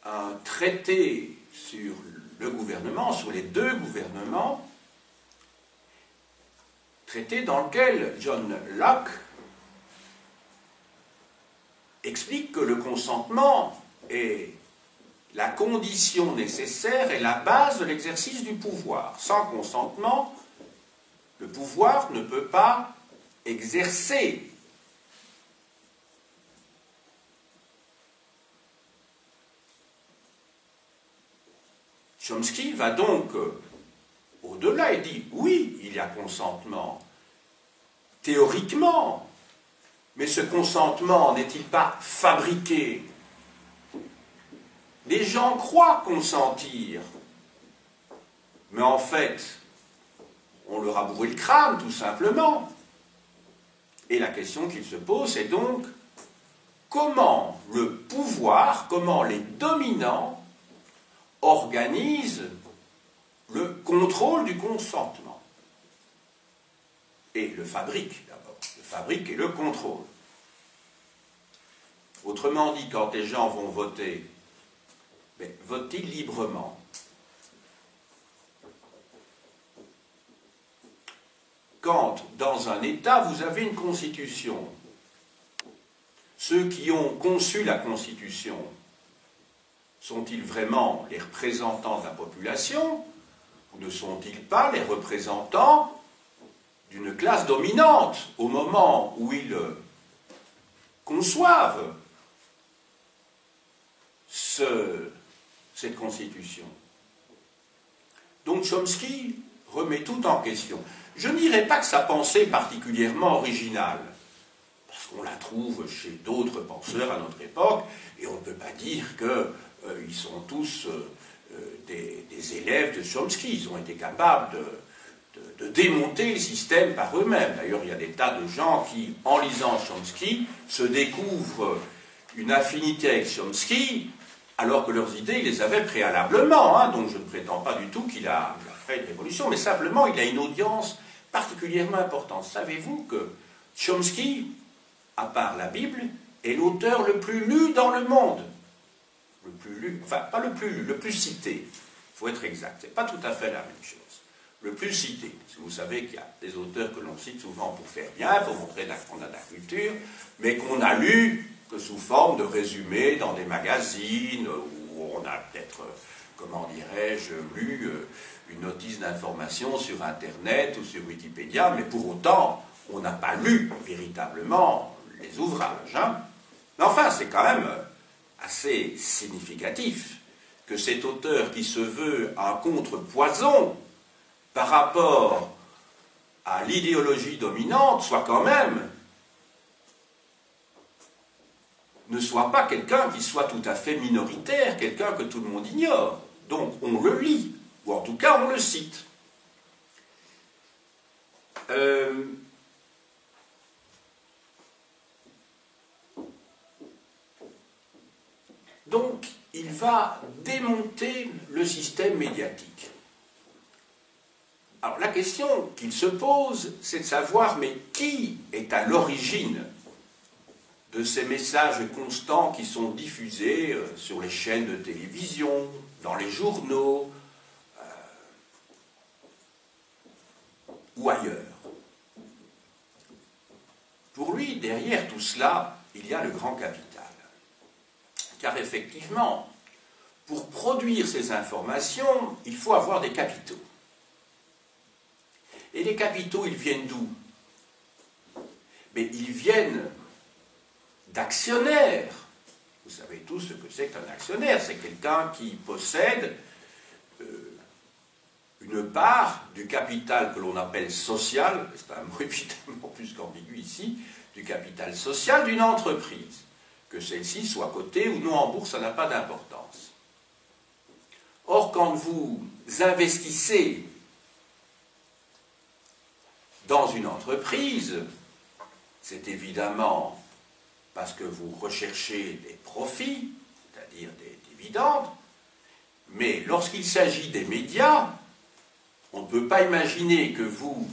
A: un traité sur le gouvernement, sur les deux gouvernements, traité dans lequel John Locke explique que le consentement est la condition nécessaire et la base de l'exercice du pouvoir. Sans consentement, le pouvoir ne peut pas exercer. Chomsky va donc au-delà et dit oui, il y a consentement, théoriquement, mais ce consentement n'est-il pas fabriqué? Les gens croient consentir, mais en fait, on leur a bourré le crâne, tout simplement. Et la question qu'il se pose est donc comment le pouvoir, comment les dominants organisent le contrôle du consentement. Et le fabriquent d'abord, le fabriquent et le contrôlent. Autrement dit, quand les gens vont voter, votent-ils librement? Quand, dans un État, vous avez une constitution, ceux qui ont conçu la constitution, sont-ils vraiment les représentants de la population, ou ne sont-ils pas les représentants d'une classe dominante au moment où ils conçoivent cette constitution? Donc Chomsky remet tout en question. Je ne dirais pas que sa pensée est particulièrement originale, parce qu'on la trouve chez d'autres penseurs à notre époque, et on ne peut pas dire qu'ils sont tous des élèves de Chomsky. Ils ont été capables de démonter le système par eux-mêmes. D'ailleurs, il y a des tas de gens qui, en lisant Chomsky, se découvrent une affinité avec Chomsky, alors que leurs idées, ils les avaient préalablement. Hein. Donc je ne prétends pas du tout qu'il a fait une révolution, mais simplement il a une audience particulièrement importante. Savez-vous que Chomsky, à part la Bible, est l'auteur le plus lu dans le monde? Le plus lu, enfin pas le plus lu, le plus cité. Il faut être exact, c'est pas tout à fait la même chose. Le plus cité, parce que vous savez qu'il y a des auteurs que l'on cite souvent pour faire bien, pour montrer qu'on a de la culture, mais qu'on a lu que sous forme de résumé dans des magazines, où on a peut-être, comment dirais-je, lu une notice d'information sur Internet ou sur Wikipédia, mais pour autant, on n'a pas lu véritablement les ouvrages. Hein. Mais enfin, c'est quand même assez significatif que cet auteur qui se veut un contrepoison par rapport à l'idéologie dominante soit quand même ne soit pas quelqu'un qui soit tout à fait minoritaire, quelqu'un que tout le monde ignore. Donc on le lit, ou en tout cas on le cite. Donc il va démonter le système médiatique. Alors la question qu'il se pose, c'est de savoir, mais qui est à l'origine de ces messages constants qui sont diffusés sur les chaînes de télévision, dans les journaux, ou ailleurs. Pour lui, derrière tout cela, il y a le grand capital. Car effectivement, pour produire ces informations, il faut avoir des capitaux. Et les capitaux, ils viennent d'où? Mais ils viennent d'actionnaires. Vous savez tous ce que c'est qu'un actionnaire. C'est quelqu'un qui possède une part du capital que l'on appelle social, c'est un mot évidemment plus qu'ambigu ici, du capital social d'une entreprise. Que celle-ci soit cotée ou non en bourse, ça n'a pas d'importance. Or, quand vous investissez dans une entreprise, c'est évidemment parce que vous recherchez des profits, c'est-à-dire des dividendes, mais lorsqu'il s'agit des médias, on ne peut pas imaginer que vous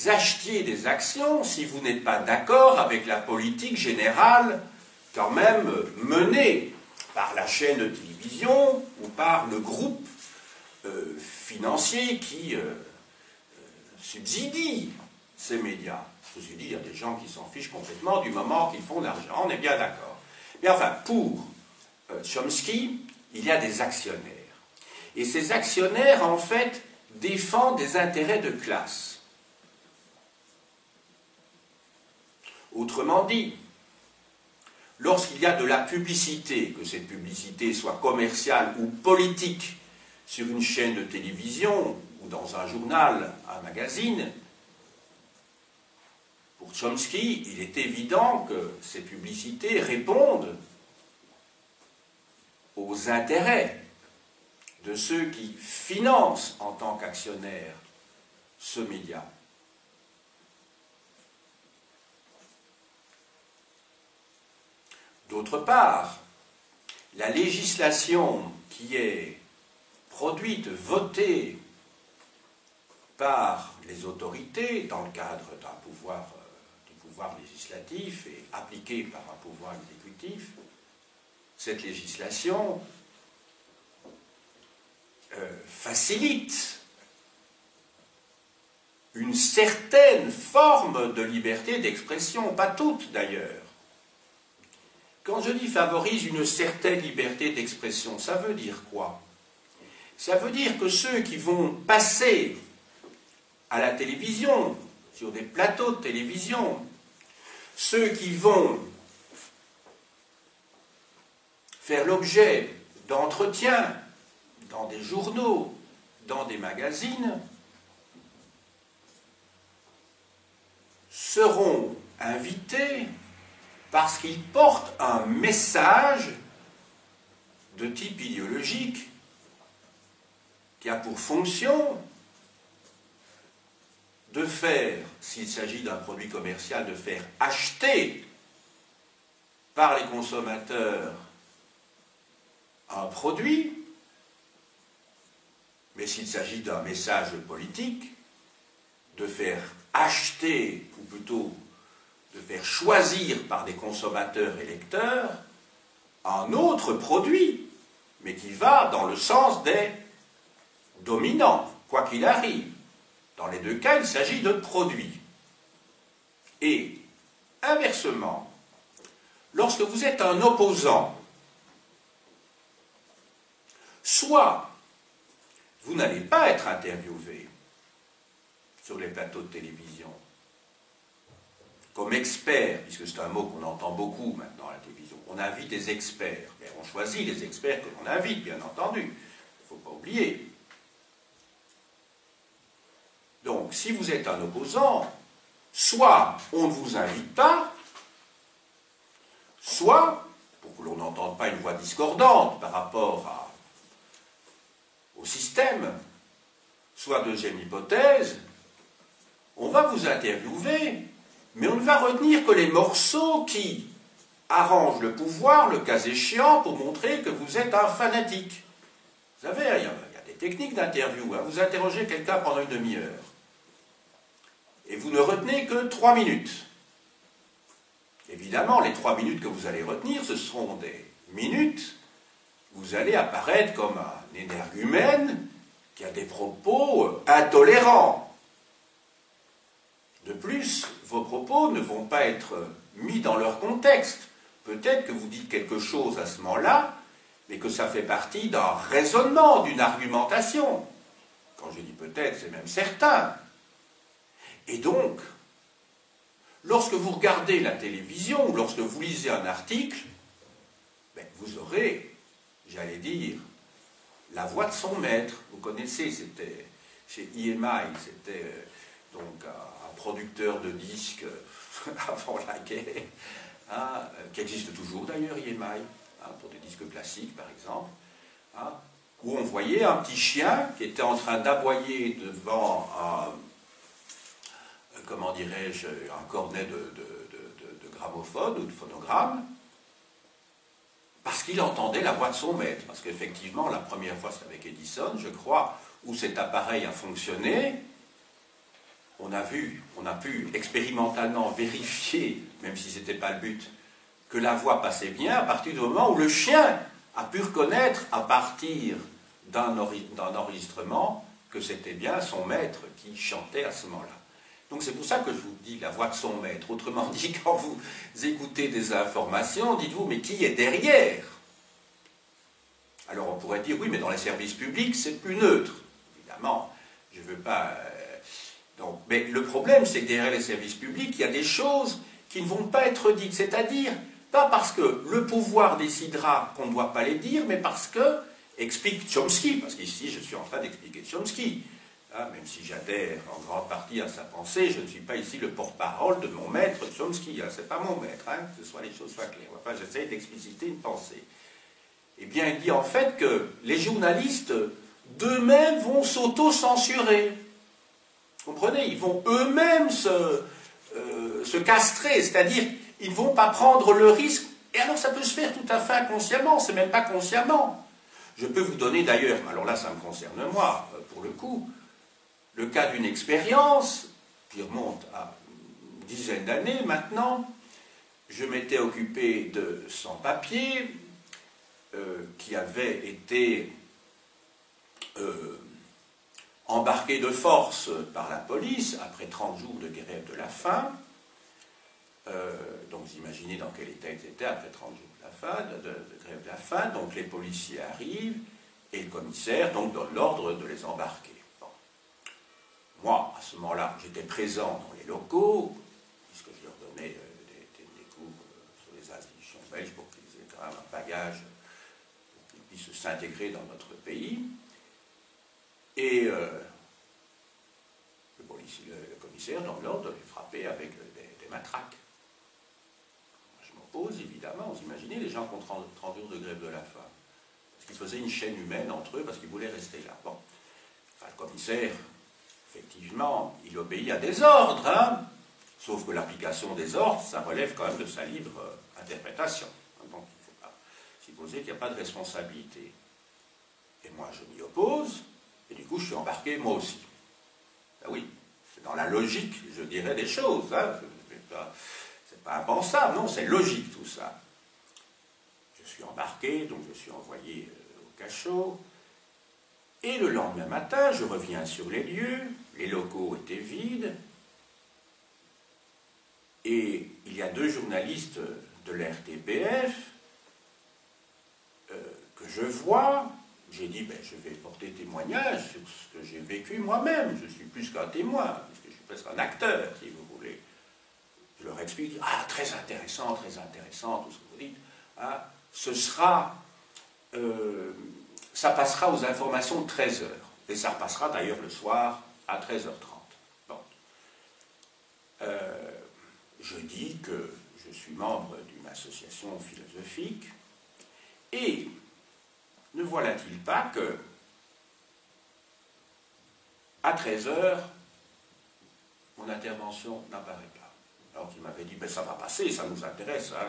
A: achetiez des actions si vous n'êtes pas d'accord avec la politique générale quand même menée par la chaîne de télévision ou par le groupe financier qui subsidie ces médias. Je vous ai dit, il y a des gens qui s'en fichent complètement du moment qu'ils font de l'argent, on est bien d'accord. Mais enfin, pour Chomsky, il y a des actionnaires. Et ces actionnaires, en fait, défendent des intérêts de classe. Autrement dit, lorsqu'il y a de la publicité, que cette publicité soit commerciale ou politique, sur une chaîne de télévision ou dans un journal, un magazine, pour Chomsky, il est évident que ces publicités répondent aux intérêts de ceux qui financent en tant qu'actionnaires ce média. D'autre part, la législation qui est produite, votée par les autorités dans le cadre du pouvoir législatif et appliquée par un pouvoir exécutif, cette législation facilite une certaine forme de liberté d'expression, pas toute d'ailleurs. Quand je dis favorise une certaine liberté d'expression, ça veut dire quoi? Ça veut dire que ceux qui vont passer à la télévision, sur des plateaux de télévision, ceux qui vont faire l'objet d'entretiens dans des journaux, dans des magazines, seront invités parce qu'ils portent un message de type idéologique qui a pour fonction de faire, s'il s'agit d'un produit commercial, de faire acheter par les consommateurs un produit, mais s'il s'agit d'un message politique, de faire acheter, ou plutôt de faire choisir par des consommateurs électeurs un autre produit, mais qui va dans le sens des dominants, quoi qu'il arrive. Dans les deux cas, il s'agit de produits. Et, inversement, lorsque vous êtes un opposant, soit vous n'allez pas être interviewé sur les plateaux de télévision comme expert, puisque c'est un mot qu'on entend beaucoup maintenant à la télévision. On invite des experts, mais on choisit les experts que l'on invite, bien entendu. Il ne faut pas oublier. Donc, si vous êtes un opposant, soit on ne vous invite pas, soit, pour que l'on n'entende pas une voix discordante par rapport au système, soit deuxième hypothèse, on va vous interviewer, mais on ne va retenir que les morceaux qui arrangent le cas échéant, pour montrer que vous êtes un fanatique. Vous savez, il y a des technique d'interview, hein, vous interrogez quelqu'un pendant une demi-heure. Et vous ne retenez que 3 minutes. Évidemment, les 3 minutes que vous allez retenir, ce seront des minutes où vous allez apparaître comme un énergumène qui a des propos intolérants. De plus, vos propos ne vont pas être mis dans leur contexte. Peut-être que vous dites quelque chose à ce moment-là, mais que ça fait partie d'un raisonnement, d'une argumentation. Quand je dis peut-être, c'est même certain. Et donc, lorsque vous regardez la télévision ou lorsque vous lisez un article, ben, vous aurez, j'allais dire, la voix de son maître. Vous connaissez, c'était chez EMI, c'était donc un producteur de disques avant la guerre, hein, qui existe toujours d'ailleurs, EMI, hein, pour des disques classiques par exemple, hein, où on voyait un petit chien qui était en train d'aboyer devant un, comment dirais-je, un cornet de gramophone ou de phonogramme, parce qu'il entendait la voix de son maître. Parce qu'effectivement, la première fois, c'était avec Edison, je crois, où cet appareil a fonctionné, on a pu expérimentalement vérifier, même si ce n'était pas le but, que la voix passait bien à partir du moment où le chien a pu reconnaître, à partir d'un enregistrement, que c'était bien son maître qui chantait à ce moment-là. Donc c'est pour ça que je vous dis la voix de son maître. Autrement dit, quand vous écoutez des informations, dites-vous, mais qui est derrière? Alors on pourrait dire, oui, mais dans les services publics, c'est plus neutre. Évidemment, je ne veux pas... Donc, mais le problème, c'est que derrière les services publics, il y a des choses qui ne vont pas être dites. C'est-à-dire, pas parce que le pouvoir décidera qu'on ne doit pas les dire, mais parce que, explique Chomsky, parce qu'ici je suis en train d'expliquer Chomsky, hein, même si j'adhère en grande partie à sa pensée, je ne suis pas ici le porte-parole de mon maître Chomsky, hein, c'est pas mon maître, hein, que les choses soient claires. Enfin, j'essaie d'expliciter une pensée. Eh bien, il dit en fait que les journalistes d'eux-mêmes vont s'auto-censurer. Vous comprenez? Ils vont eux-mêmes se castrer, c'est-à-dire ils ne vont pas prendre le risque. Et alors ça peut se faire tout à fait inconsciemment, c'est même pas consciemment. Je peux vous donner d'ailleurs, alors là ça me concerne moi, pour le coup, le cas d'une expérience qui remonte à une dizaine d'années maintenant. Je m'étais occupé de sans-papiers qui avaient été embarqués de force par la police après 30 jours de grève de la faim. Donc vous imaginez dans quel état ils étaient après 30 jours de, la faim, de grève de la faim. Donc les policiers arrivent et le commissaire donc donne l'ordre de les embarquer. Bon. Moi, à ce moment-là, j'étais présent dans les locaux, puisque je leur donnais des cours sur les institutions belges pour qu'ils aient quand même un bagage, pour qu'ils puissent s'intégrer dans notre pays. Et le commissaire donne l'ordre de les frapper avec des matraques. Je m'oppose, évidemment. Vous imaginez les gens qui ont 30 jours de grève de la faim. Parce qu'ils faisaient une chaîne humaine entre eux, parce qu'ils voulaient rester là. Bon. Enfin, le commissaire, effectivement, il obéit à des ordres, hein. Sauf que l'application des ordres, ça relève quand même de sa libre interprétation. Donc, il ne faut pas supposer qu'il n'y a pas de responsabilité. Et moi, je m'y oppose. Et du coup, je suis embarqué, moi aussi. Ben oui, c'est dans la logique, je dirais, des choses. Hein. C'est pas impensable, non, c'est logique tout ça. Je suis embarqué, donc je suis envoyé au cachot. Et le lendemain matin, je reviens sur les lieux, les locaux étaient vides. Et il y a 2 journalistes de l'RTBF que je vois. J'ai dit, ben, je vais porter témoignage sur ce que j'ai vécu moi-même. Je suis plus qu'un témoin, puisque je suis presque un acteur, si vous voulez. Je leur explique, ah, très intéressant, tout ce que vous dites. Hein, ce sera, ça passera aux informations de 13h. Et ça repassera d'ailleurs le soir à 13h30. Bon. Je dis que je suis membre d'une association philosophique et ne voilà-t-il pas que, à 13h, mon intervention n'apparaît pas. Alors qu'il m'avait dit, ben ça va passer, ça nous intéresse, hein,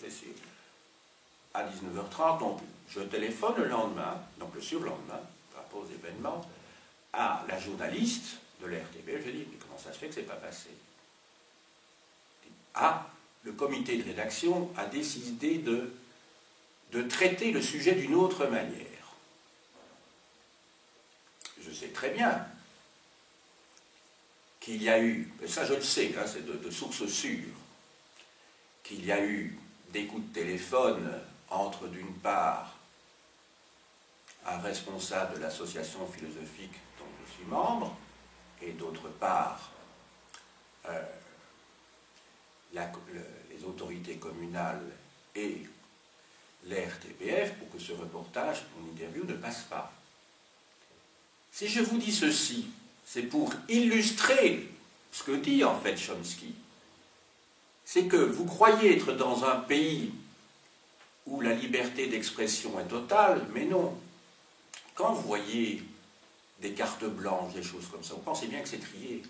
A: c'est sûr. À 19h30 non plus. Je téléphone le lendemain, donc le surlendemain, propos événements, à la journaliste de la RTBF, je dis, mais comment ça se fait que c'est pas passé? Ah, le comité de rédaction a décidé de traiter le sujet d'une autre manière. Je sais très bien qu'il y a eu, ça je le sais, hein, c'est de sources sûres, qu'il y a eu des coups de téléphone entre, d'une part, un responsable de l'association philosophique dont je suis membre, et d'autre part, les autorités communales et l'RTBF pour que ce reportage, mon interview, ne passe pas. Si je vous dis ceci, c'est pour illustrer ce que dit en fait Chomsky. C'est que vous croyez être dans un pays où la liberté d'expression est totale, mais non. Quand vous voyez des cartes blanches, des choses comme ça, vous pensez bien que c'est trié.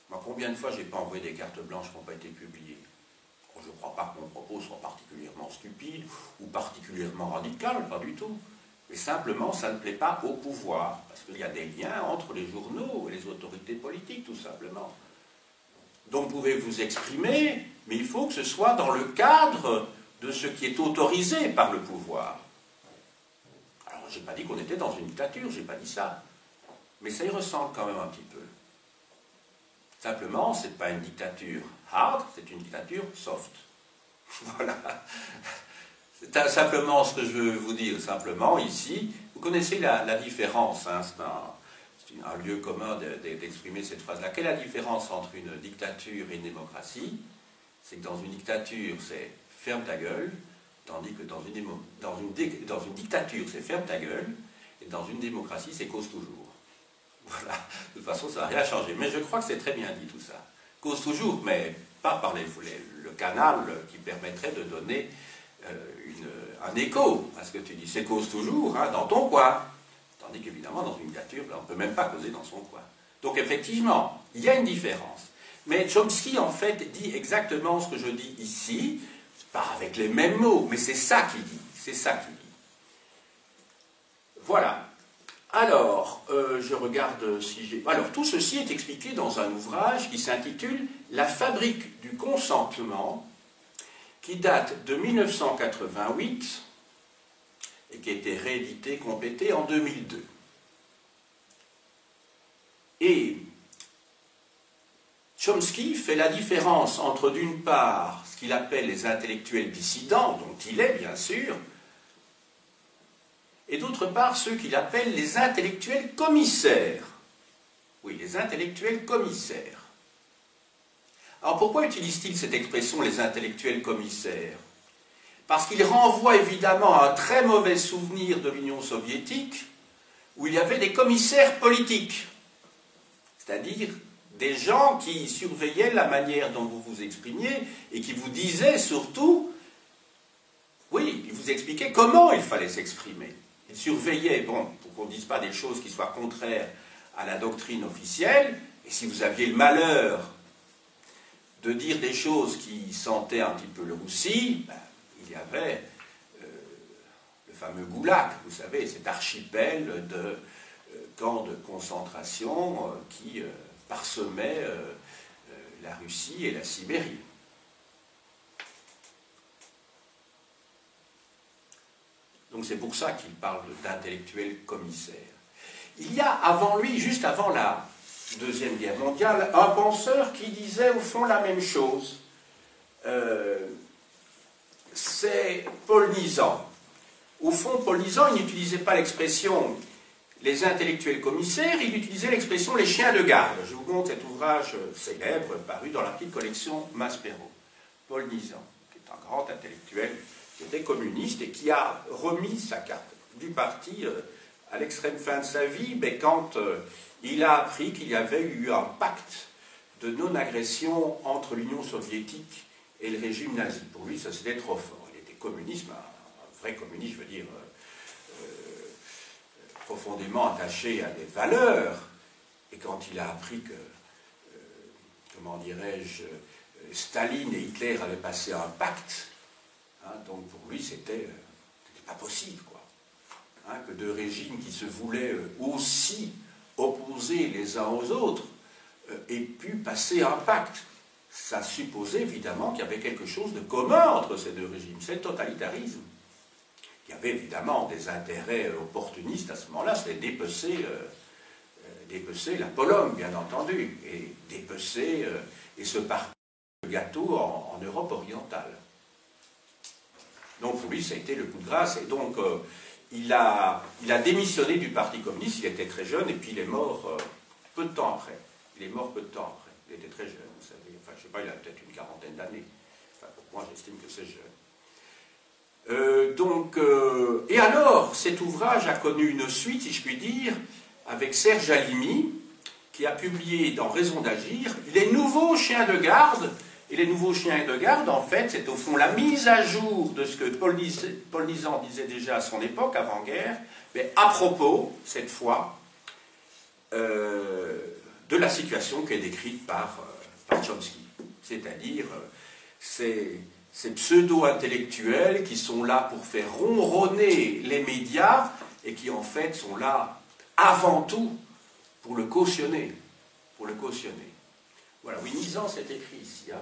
A: Moi, combien de fois je n'ai pas envoyé des cartes blanches qui n'ont pas été publiées? Je ne crois pas que mon propos soit particulièrement stupide ou particulièrement radical, pas du tout. Mais simplement, ça ne plaît pas au pouvoir, parce qu'il y a des liens entre les journaux et les autorités politiques, tout simplement. Donc vous pouvez vous exprimer, mais il faut que ce soit dans le cadre de ce qui est autorisé par le pouvoir. Alors, je n'ai pas dit qu'on était dans une dictature, je n'ai pas dit ça. Mais ça y ressemble quand même un petit peu. Simplement, ce n'est pas une dictature hard, c'est une dictature soft. Voilà. C'est simplement ce que je veux vous dire. Simplement, ici, vous connaissez la différence, hein, c'est un lieu commun d'exprimer cette phrase-là. Quelle est la différence entre une dictature et une démocratie? C'est que dans une dictature, c'est ferme ta gueule, tandis que dans une dictature, c'est ferme ta gueule, et dans une démocratie, c'est cause toujours. Voilà. De toute façon, ça n'a rien changé. Mais je crois que c'est très bien dit tout ça. Cause toujours, mais pas par le canal qui permettrait de donner un écho à ce que tu dis. C'est cause toujours, hein, dans ton coin. Tandis qu'évidemment, dans une dictature, là, on ne peut même pas causer dans son coin. Donc effectivement, il y a une différence. Mais Chomsky, en fait, dit exactement ce que je dis ici, pas avec les mêmes mots, mais c'est ça qu'il dit. C'est ça qu'il dit. Voilà. Alors, je regarde si j'ai... Alors, tout ceci est expliqué dans un ouvrage qui s'intitule « La fabrique du consentement », qui date de 1988 et qui a été réédité, complété en 2002. Et Chomsky fait la différence entre, d'une part, ce qu'il appelle les intellectuels dissidents, dont il est bien sûr, et d'autre part ceux qu'il appelle les intellectuels commissaires. Oui, les intellectuels commissaires. Alors pourquoi utilise-t-il cette expression, les intellectuels commissaires? Parce qu'il renvoie évidemment à un très mauvais souvenir de l'Union soviétique, où il y avait des commissaires politiques, c'est-à-dire des gens qui surveillaient la manière dont vous vous exprimiez, et qui vous disaient surtout, oui, ils vous expliquaient comment il fallait s'exprimer. Ils surveillaient, bon, pour qu'on ne dise pas des choses qui soient contraires à la doctrine officielle, et si vous aviez le malheur de dire des choses qui sentaient un petit peu le roussi, ben, il y avait le fameux goulag, vous savez, cet archipel de camps de concentration qui parsemait la Russie et la Sibérie. Donc c'est pour ça qu'il parle d'intellectuels commissaires. Il y a avant lui, juste avant la Deuxième Guerre mondiale, un penseur qui disait au fond la même chose. C'est Paul Nizan. Au fond, Paul Nizan, il n'utilisait pas l'expression les intellectuels commissaires, il utilisait l'expression les chiens de garde. Je vous montre cet ouvrage célèbre paru dans la petite collection Maspero. Paul Nizan, qui est un grand intellectuel, qui était communiste et qui a remis sa carte du parti à l'extrême fin de sa vie, mais quand il a appris qu'il y avait eu un pacte de non-agression entre l'Union soviétique et le régime nazi. Pour lui, ça c'était trop fort. Il était communiste, un vrai communiste, je veux dire, profondément attaché à des valeurs. Et quand il a appris que, comment dirais-je, Staline et Hitler avaient passé un pacte, hein, donc pour lui, c'était pas possible, quoi. hein, que deux régimes qui se voulaient aussi opposés les uns aux autres aient pu passer un pacte. Ça supposait évidemment qu'il y avait quelque chose de commun entre ces deux régimes, c'est le totalitarisme. Il y avait évidemment des intérêts opportunistes à ce moment-là, c'était dépecer la Pologne, bien entendu, et dépecer et se partager le gâteau en Europe orientale. Donc pour lui, ça a été le coup de grâce, et donc il a démissionné du Parti communiste, il était très jeune, et puis il est mort peu de temps après. Il est mort peu de temps après. Il était très jeune, vous savez, enfin je sais pas, il a peut-être une quarantaine d'années. Enfin pour moi, j'estime que c'est jeune. Et alors, cet ouvrage a connu une suite, si je puis dire, avec Serge Halimi, qui a publié dans Raison d'agir les nouveaux chiens de garde. Et les nouveaux chiens de garde, en fait, c'est au fond la mise à jour de ce que Paul Nizan disait déjà à son époque, avant-guerre, mais à propos, cette fois, de la situation qui est décrite par Chomsky. C'est-à-dire, ces pseudo-intellectuels qui sont là pour faire ronronner les médias et qui, en fait, sont là avant tout pour le cautionner. Pour le cautionner. Voilà, oui, Nizan, c'est écrit ici. Hein.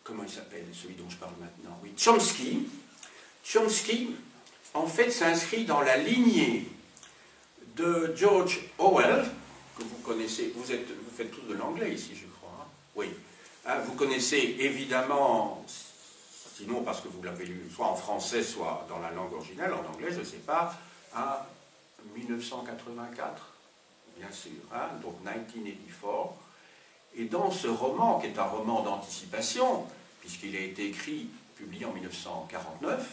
A: Comment il s'appelle, celui dont je parle maintenant? Oui, Chomsky. Chomsky, en fait, s'inscrit dans la lignée de George Orwell, que vous connaissez. Vous faites tous de l'anglais ici, je crois. Hein? Oui. Hein, vous connaissez évidemment, sinon parce que vous l'avez lu soit en français, soit dans la langue originale, en anglais, je ne sais pas, à 1984. Bien sûr, hein, donc 1984. Et dans ce roman, qui est un roman d'anticipation, puisqu'il a été écrit, publié en 1949,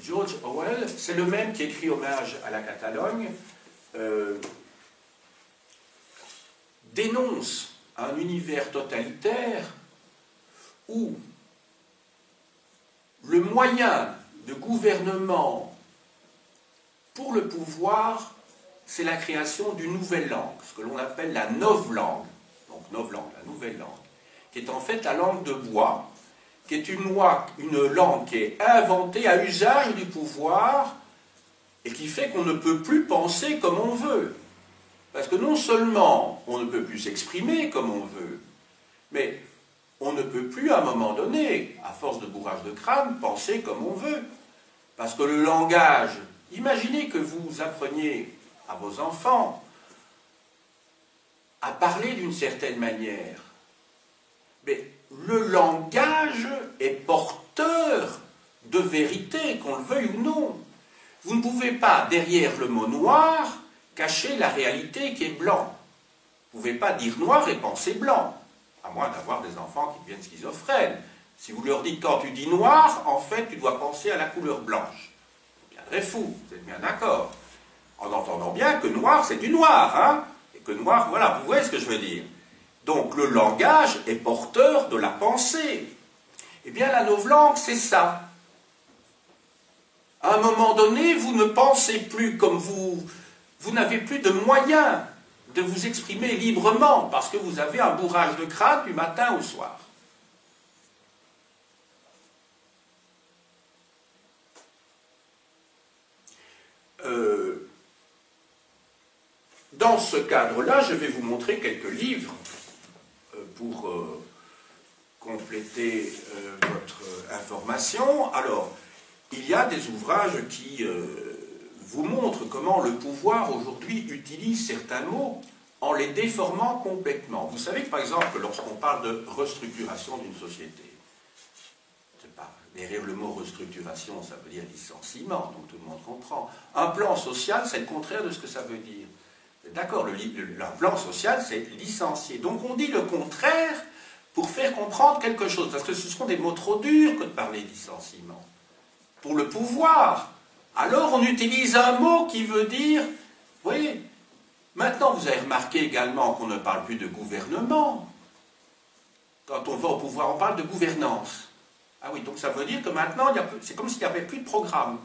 A: George Orwell, c'est le même qui écrit Hommage à la Catalogne, dénonce un univers totalitaire où le moyen de gouvernement pour le pouvoir, c'est la création d'une nouvelle langue, ce que l'on appelle la novlangue. Donc novlangue, la nouvelle langue, qui est en fait la langue de bois, qui est une langue qui est inventée à usage du pouvoir et qui fait qu'on ne peut plus penser comme on veut. Parce que non seulement on ne peut plus s'exprimer comme on veut, mais on ne peut plus à un moment donné, à force de bourrage de crâne, penser comme on veut. Parce que le langage, imaginez que vous appreniez à vos enfants à parler d'une certaine manière. Mais le langage est porteur de vérité, qu'on le veuille ou non. Vous ne pouvez pas, derrière le mot noir, cacher la réalité qui est blanc. Vous ne pouvez pas dire noir et penser blanc, à moins d'avoir des enfants qui deviennent schizophrènes. Si vous leur dites quand tu dis noir, en fait, tu dois penser à la couleur blanche. C'est bien très fou, vous êtes bien d'accord. En entendant bien que noir, c'est du noir, hein, et que noir, voilà, vous voyez ce que je veux dire. Donc le langage est porteur de la pensée. Eh bien, la novlangue, c'est ça. À un moment donné, vous ne pensez plus comme vous n'avez plus de moyens de vous exprimer librement, parce que vous avez un bourrage de crâne du matin au soir. Dans ce cadre-là, je vais vous montrer quelques livres pour compléter votre information. Alors, il y a des ouvrages qui vous montrent comment le pouvoir aujourd'hui utilise certains mots en les déformant complètement. Vous savez que, par exemple, lorsqu'on parle de restructuration d'une société, derrière le mot restructuration, ça veut dire licenciement, donc tout le monde comprend. Un plan social, c'est le contraire de ce que ça veut dire. D'accord, un plan social, c'est licencier. Donc on dit le contraire pour faire comprendre quelque chose, parce que ce sont des mots trop durs que de parler licenciement. Pour le pouvoir, alors on utilise un mot qui veut dire, vous voyez, maintenant vous avez remarqué également qu'on ne parle plus de gouvernement. Quand on va au pouvoir, on parle de gouvernance. Ah oui, donc ça veut dire que maintenant, c'est comme s'il n'y avait plus de programme.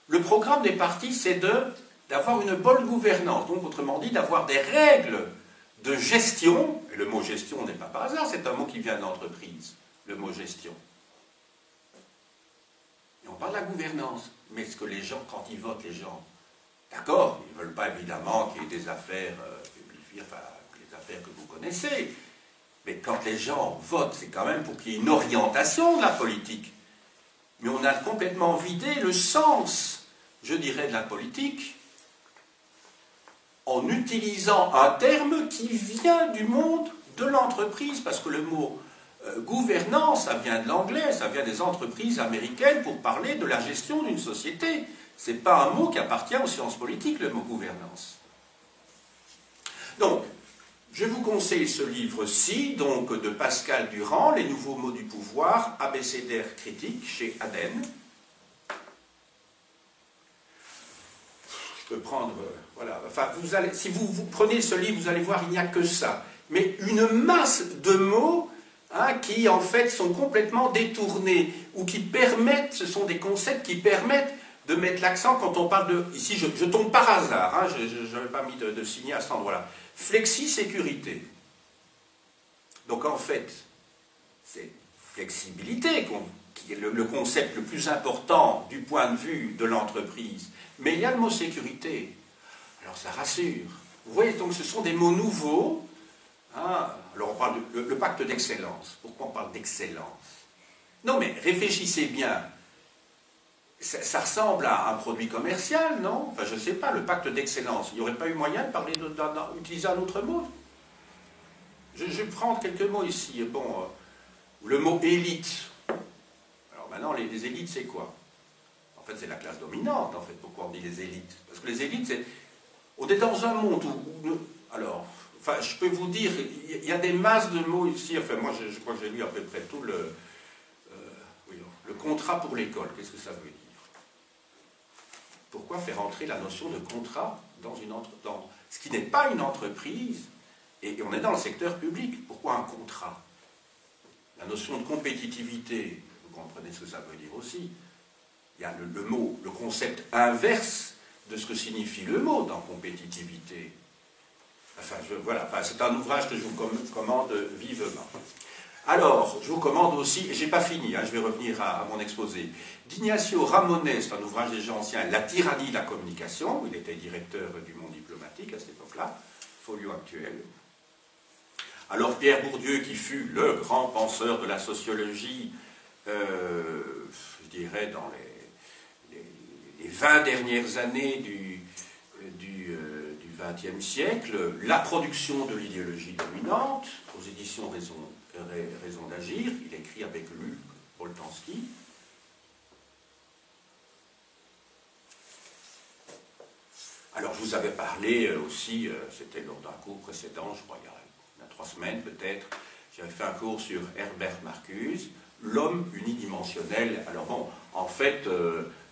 A: Le programme des partis, c'est d'avoir une bonne gouvernance, donc autrement dit, d'avoir des règles de gestion, et le mot gestion n'est pas par hasard, c'est un mot qui vient de l'entreprise, le mot gestion. Et on parle de la gouvernance, mais est-ce que les gens, quand ils votent, les gens, d'accord, ils ne veulent pas évidemment qu'il y ait des affaires publiques, enfin, les affaires que vous connaissez, mais quand les gens votent, c'est quand même pour qu'il y ait une orientation de la politique. Mais on a complètement vidé le sens, je dirais, de la politique, en utilisant un terme qui vient du monde de l'entreprise, parce que le mot gouvernance, ça vient de l'anglais, ça vient des entreprises américaines pour parler de la gestion d'une société. Ce n'est pas un mot qui appartient aux sciences politiques, le mot gouvernance. Donc, je vous conseille ce livre-ci, donc de Pascal Durand, Les nouveaux mots du pouvoir, abécédaire critique, chez Aden. Je peux prendre, voilà, enfin, si vous prenez ce livre, vous allez voir, il n'y a que ça. Mais une masse de mots qui, en fait, sont complètement détournés, ou qui permettent, ce sont des concepts qui permettent de mettre l'accent quand on parle de... Ici, je tombe par hasard, je n'avais pas mis de signer à cet endroit-là. Flexi-sécurité. Donc, en fait, c'est flexibilité qui est le concept le plus important du point de vue de l'entreprise. Mais il y a le mot sécurité. Alors ça rassure. Vous voyez, donc ce sont des mots nouveaux. Alors on parle le pacte d'excellence. Pourquoi on parle d'excellence? Non mais réfléchissez bien. Ça ressemble à un produit commercial, non? Enfin je ne sais pas, le pacte d'excellence. Il n'y aurait pas eu moyen de parler d'utiliser un autre mot? Je vais prendre quelques mots ici. Bon, le mot élite. Alors maintenant, les élites, c'est quoi? En fait, c'est la classe dominante, en fait. Pourquoi on dit les élites? Parce que les élites, c'est... On est dans un monde où... Alors, enfin, je peux vous dire, il y a des masses de mots ici. Enfin, moi, je crois que j'ai lu à peu près tout le contrat pour l'école. Qu'est-ce que ça veut dire? Pourquoi faire entrer la notion de contrat dans ce qui n'est pas une entreprise? Et on est dans le secteur public. Pourquoi un contrat? La notion de compétitivité, vous comprenez ce que ça veut dire aussi. Il y a le concept inverse de ce que signifie le mot dans compétitivité. Enfin, voilà, c'est un ouvrage que je vous commande vivement. Alors, je vous commande aussi, et je n'ai pas fini, je vais revenir à mon exposé, d'Ignacio Ramonet, c'est un ouvrage déjà ancien, La tyrannie de la communication, où il était directeur du Monde diplomatique à cette époque-là, folio actuel. Alors, Pierre Bourdieu, qui fut le grand penseur de la sociologie, je dirais dans les 20 dernières années du XXe siècle, La production de l'idéologie dominante, aux éditions Raison d'agir, il écrit avec Luc Boltanski. Alors je vous avais parlé aussi, c'était lors d'un cours précédent, je crois il y a 3 semaines peut-être, j'avais fait un cours sur Herbert Marcuse, l'homme unidimensionnel. Alors bon, en fait,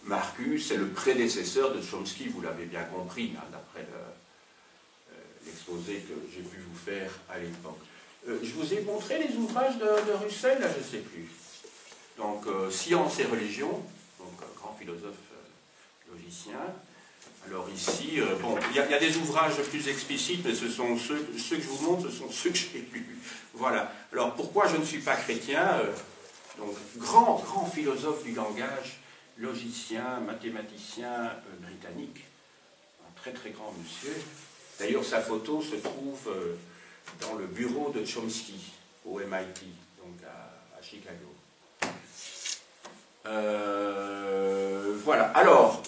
A: Marcuse, c'est le prédécesseur de Chomsky, vous l'avez bien compris, d'après l'exposé que j'ai pu vous faire à l'époque. Je vous ai montré les ouvrages de Russell, là je ne sais plus. Donc, Science et religion, donc un grand philosophe logicien. Alors ici, bon, il y a des ouvrages plus explicites, mais ce sont ceux que je vous montre, ce sont ceux que j'ai lus. Voilà. Alors, pourquoi je ne suis pas chrétien? Donc, grand philosophe du langage, logicien, mathématicien britannique, un très grand monsieur. D'ailleurs, sa photo se trouve dans le bureau de Chomsky, au MIT, donc à Chicago. Voilà. Alors,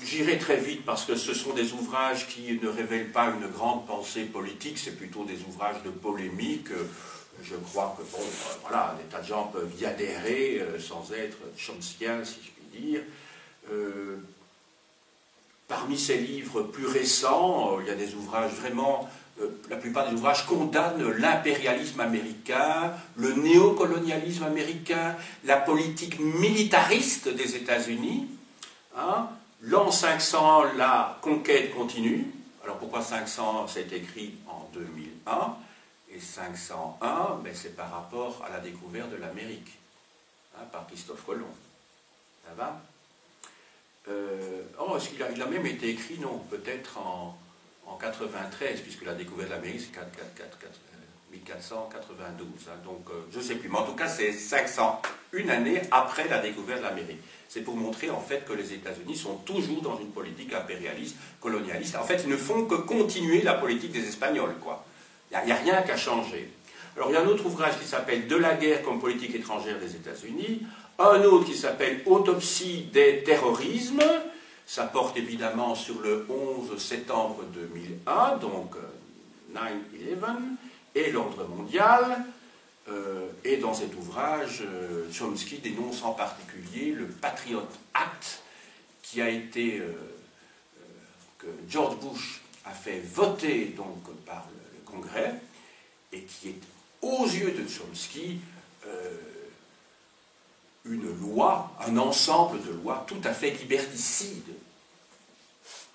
A: j'irai très vite parce que ce sont des ouvrages qui ne révèlent pas une grande pensée politique, c'est plutôt des ouvrages de polémique. Je crois que, bon, voilà, des tas de gens peuvent y adhérer sans être chomskiens, si je puis dire. Parmi ces livres plus récents, il y a des ouvrages vraiment... la plupart des ouvrages condamnent l'impérialisme américain, le néocolonialisme américain, la politique militariste des États-Unis. L'an 500, la conquête continue. Alors pourquoi 500? C'est écrit en 2001. Et 501, ben, c'est par rapport à la découverte de l'Amérique, par Christophe Colomb. Ça va? Est-ce qu'il a même été écrit? Non, peut-être en en 93, puisque la découverte de l'Amérique, c'est 1492. Hein, donc, je ne sais plus. Mais en tout cas, c'est 501 années après la découverte de l'Amérique. C'est pour montrer, en fait, que les États-Unis sont toujours dans une politique impérialiste, colonialiste. En fait, ils ne font que continuer la politique des Espagnols, quoi. Il n'y a rien qu'à changer. Alors, il y a un autre ouvrage qui s'appelle « De la guerre comme politique étrangère des États-Unis », un autre qui s'appelle « Autopsie des terrorismes », ça porte évidemment sur le 11 septembre 2001, donc 9/11, et l'ordre mondial. Et dans cet ouvrage, Chomsky dénonce en particulier le Patriot Act qui a été, que George Bush a fait voter donc par le Congrès et qui est aux yeux de Chomsky une loi, un ensemble de lois tout à fait liberticides,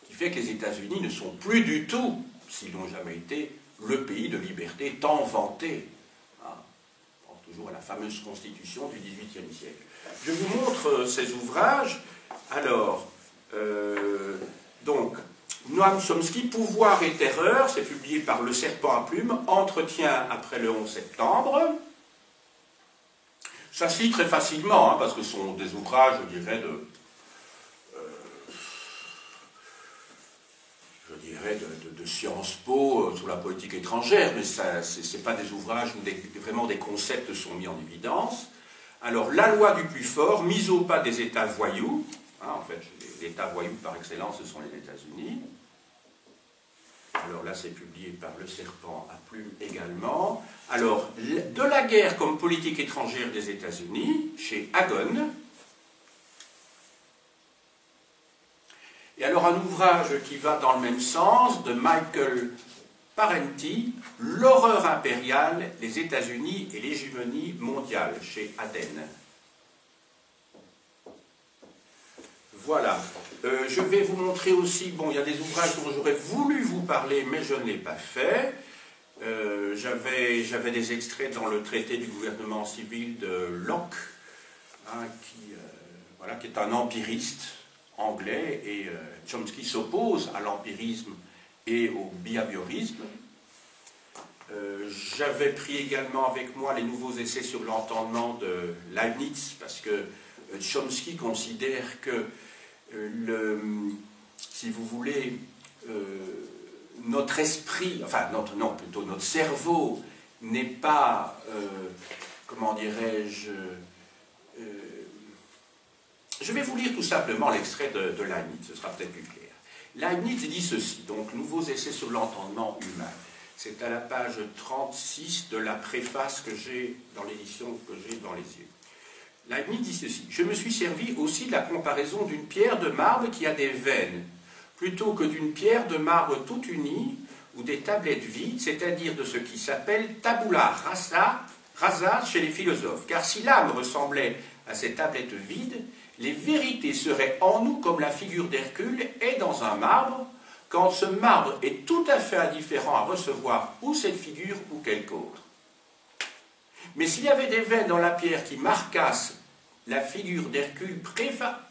A: qui fait que les États-Unis ne sont plus du tout, s'ils n'ont jamais été, le pays de liberté tant vanté. Hein, on pense toujours à la fameuse Constitution du XVIIIe siècle. Je vous montre ces ouvrages. Alors, donc, Noam Chomsky, Pouvoir et terreur, c'est publié par Le Serpent à Plumes, Entretien après le 11 septembre. Ça se lit très facilement, hein, parce que ce sont des ouvrages, je dirais, de Sciences Po sur la politique étrangère, mais ce n'est pas des ouvrages où vraiment des concepts sont mis en évidence. Alors, la loi du plus fort, mise au pas des États voyous, hein, en fait, l'État voyou par excellence, ce sont les États-Unis. Alors là, c'est publié par Le Serpent à Plumes également. Alors, de la guerre comme politique étrangère des États-Unis, chez Hagon. Et alors, un ouvrage qui va dans le même sens, de Michael Parenti, L'horreur impériale, les États-Unis et l'hégémonie mondiale, chez Aden. Voilà. Je vais vous montrer aussi, bon, il y a des ouvrages dont j'aurais voulu vous parler, mais je ne l'ai pas fait. J'avais des extraits dans le traité du gouvernement civil de Locke, hein, qui est un empiriste anglais, et Chomsky s'oppose à l'empirisme et au behaviorisme. J'avais pris également avec moi les nouveaux essais sur l'entendement de Leibniz, parce que Chomsky considère que si vous voulez, notre esprit, enfin, plutôt notre cerveau n'est pas, comment dirais-je, je vais vous lire tout simplement l'extrait de Leibniz, ce sera peut-être plus clair. Leibniz dit ceci, donc, nouveaux essais sur l'entendement humain. C'est à la page 36 de la préface que j'ai dans l'édition que j'ai devant les yeux. Leibniz dit ceci, « Je me suis servi aussi de la comparaison d'une pierre de marbre qui a des veines, plutôt que d'une pierre de marbre toute unie ou des tablettes vides, c'est-à-dire de ce qui s'appelle tabula rasa chez les philosophes. Car si l'âme ressemblait à ces tablettes vides, les vérités seraient en nous comme la figure d'Hercule est dans un marbre, quand ce marbre est tout à fait indifférent à recevoir ou cette figure ou quelque autre. Mais s'il y avait des veines dans la pierre qui marquassent la figure d'Hercule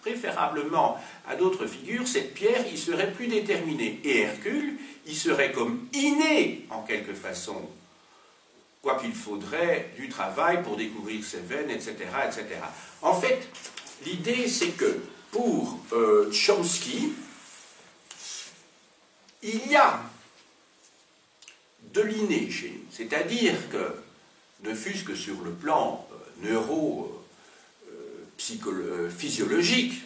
A: préférablement à d'autres figures, cette pierre y serait plus déterminée. Et Hercule y serait comme inné en quelque façon, quoiqu'il faudrait du travail pour découvrir ces veines, etc. etc. En fait, l'idée c'est que pour Chomsky, il y a de l'inné chez nous, c'est-à-dire que ne fût-ce que sur le plan physiologique,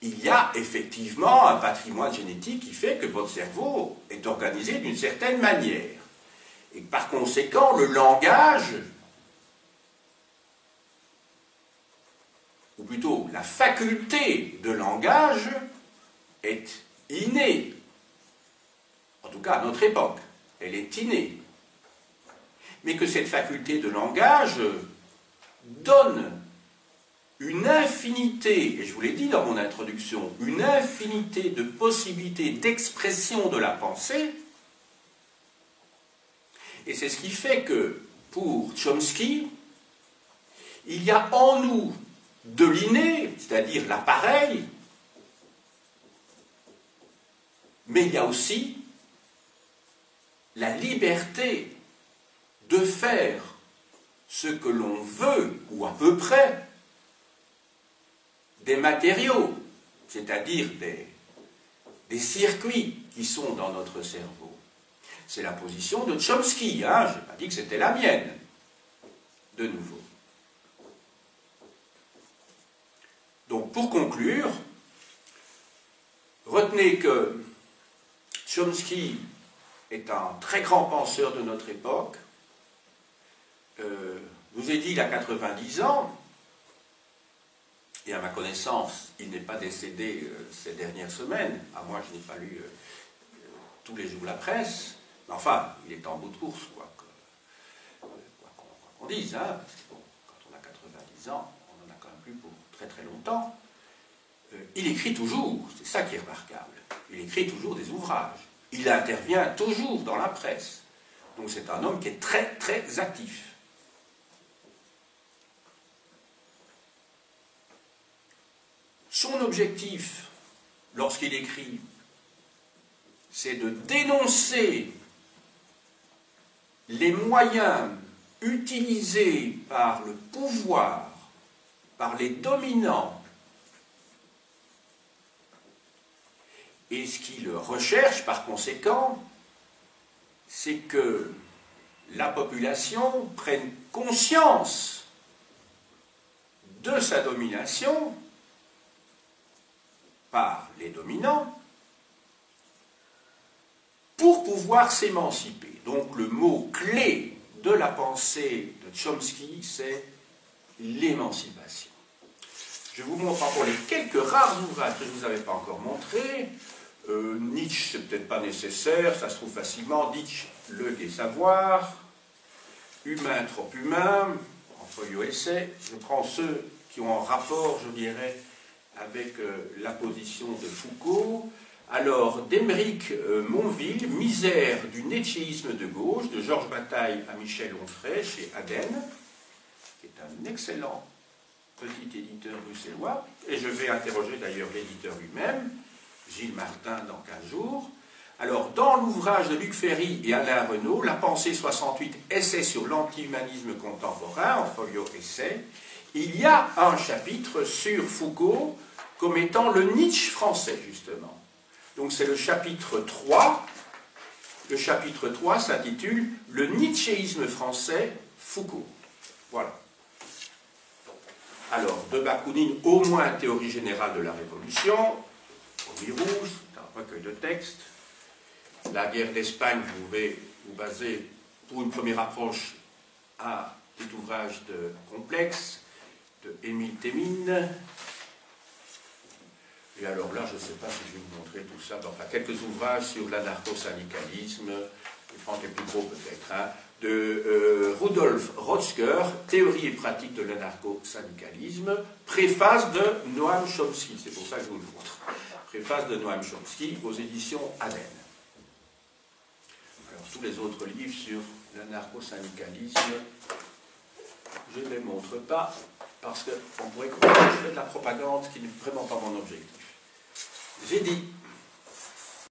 A: il y a effectivement un patrimoine génétique qui fait que votre cerveau est organisé d'une certaine manière. Et par conséquent, le langage, ou plutôt la faculté de langage, est innée. En tout cas, à notre époque, elle est innée. Mais que cette faculté de langage donne une infinité, et je vous l'ai dit dans mon introduction, une infinité de possibilités d'expression de la pensée, et c'est ce qui fait que, pour Chomsky, il y a en nous de l'inné, c'est-à-dire l'appareil, mais il y a aussi la liberté de faire ce que l'on veut, ou à peu près, des matériaux, c'est-à-dire des circuits qui sont dans notre cerveau. C'est la position de Chomsky, hein, je n'ai pas dit que c'était la mienne, de nouveau. Donc, pour conclure, retenez que Chomsky est un très grand penseur de notre époque. Je vous ai dit, il a 90 ans, et à ma connaissance, il n'est pas décédé ces dernières semaines, à moi je n'ai pas lu tous les jours la presse, mais enfin, il est en bout de course, quoi qu'on dise, hein, parce que bon, quand on a 90 ans, on n'en a quand même plus pour très très longtemps. Il écrit toujours, c'est ça qui est remarquable, il écrit toujours des ouvrages, il intervient toujours dans la presse, donc c'est un homme qui est très très actif. Son objectif, lorsqu'il écrit, c'est de dénoncer les moyens utilisés par le pouvoir, par les dominants, et ce qu'il recherche par conséquent, c'est que la population prenne conscience de sa domination par les dominants pour pouvoir s'émanciper. Donc le mot clé de la pensée de Chomsky, c'est l'émancipation. Je vous montre encore les quelques rares ouvrages que je ne vous avais pas encore montrés. Nietzsche, c'est peut-être pas nécessaire, ça se trouve facilement. Nietzsche, Le Gai Savoir, Humain trop humain, en folio essai. Je prends ceux qui ont un rapport, je dirais, avec la position de Foucault. Alors, d'Émeric Monville, Misère du nietzschéisme de gauche, de Georges Bataille à Michel Onfray, chez Aden, qui est un excellent petit éditeur bruxellois, et je vais interroger d'ailleurs l'éditeur lui-même, Gilles Martin, dans 15 jours. Alors, dans l'ouvrage de Luc Ferry et Alain Renaud, La pensée 68, essai sur l'anti-humanisme contemporain, en folio essai, il y a un chapitre sur Foucault comme étant le Nietzsche français, justement. Donc c'est le chapitre 3. Le chapitre 3 s'intitule « Le nietzschéisme français, Foucault ». Voilà. Alors, de Bakounine, au moins théorie générale de la Révolution, Omi Rouge, c'est un recueil de textes. La guerre d'Espagne, vous pouvez vous baser pour une première approche à cet ouvrage de Complexe, de Émile Témine. Et alors là, je ne sais pas si je vais vous montrer tout ça, enfin quelques ouvrages sur l'anarcho-syndicalisme, je prends les plus gros peut-être, hein, de Rudolf Rotzker, Théorie et pratique de l'anarcho-syndicalisme, préface de Noam Chomsky, c'est pour ça que je vous le montre, préface de Noam Chomsky aux éditions Aden. Alors tous les autres livres sur l'anarcho-syndicalisme, je ne les montre pas, parce qu'on pourrait croire que je fais de la propagande, ce qui n'est vraiment pas mon objectif. J'ai dit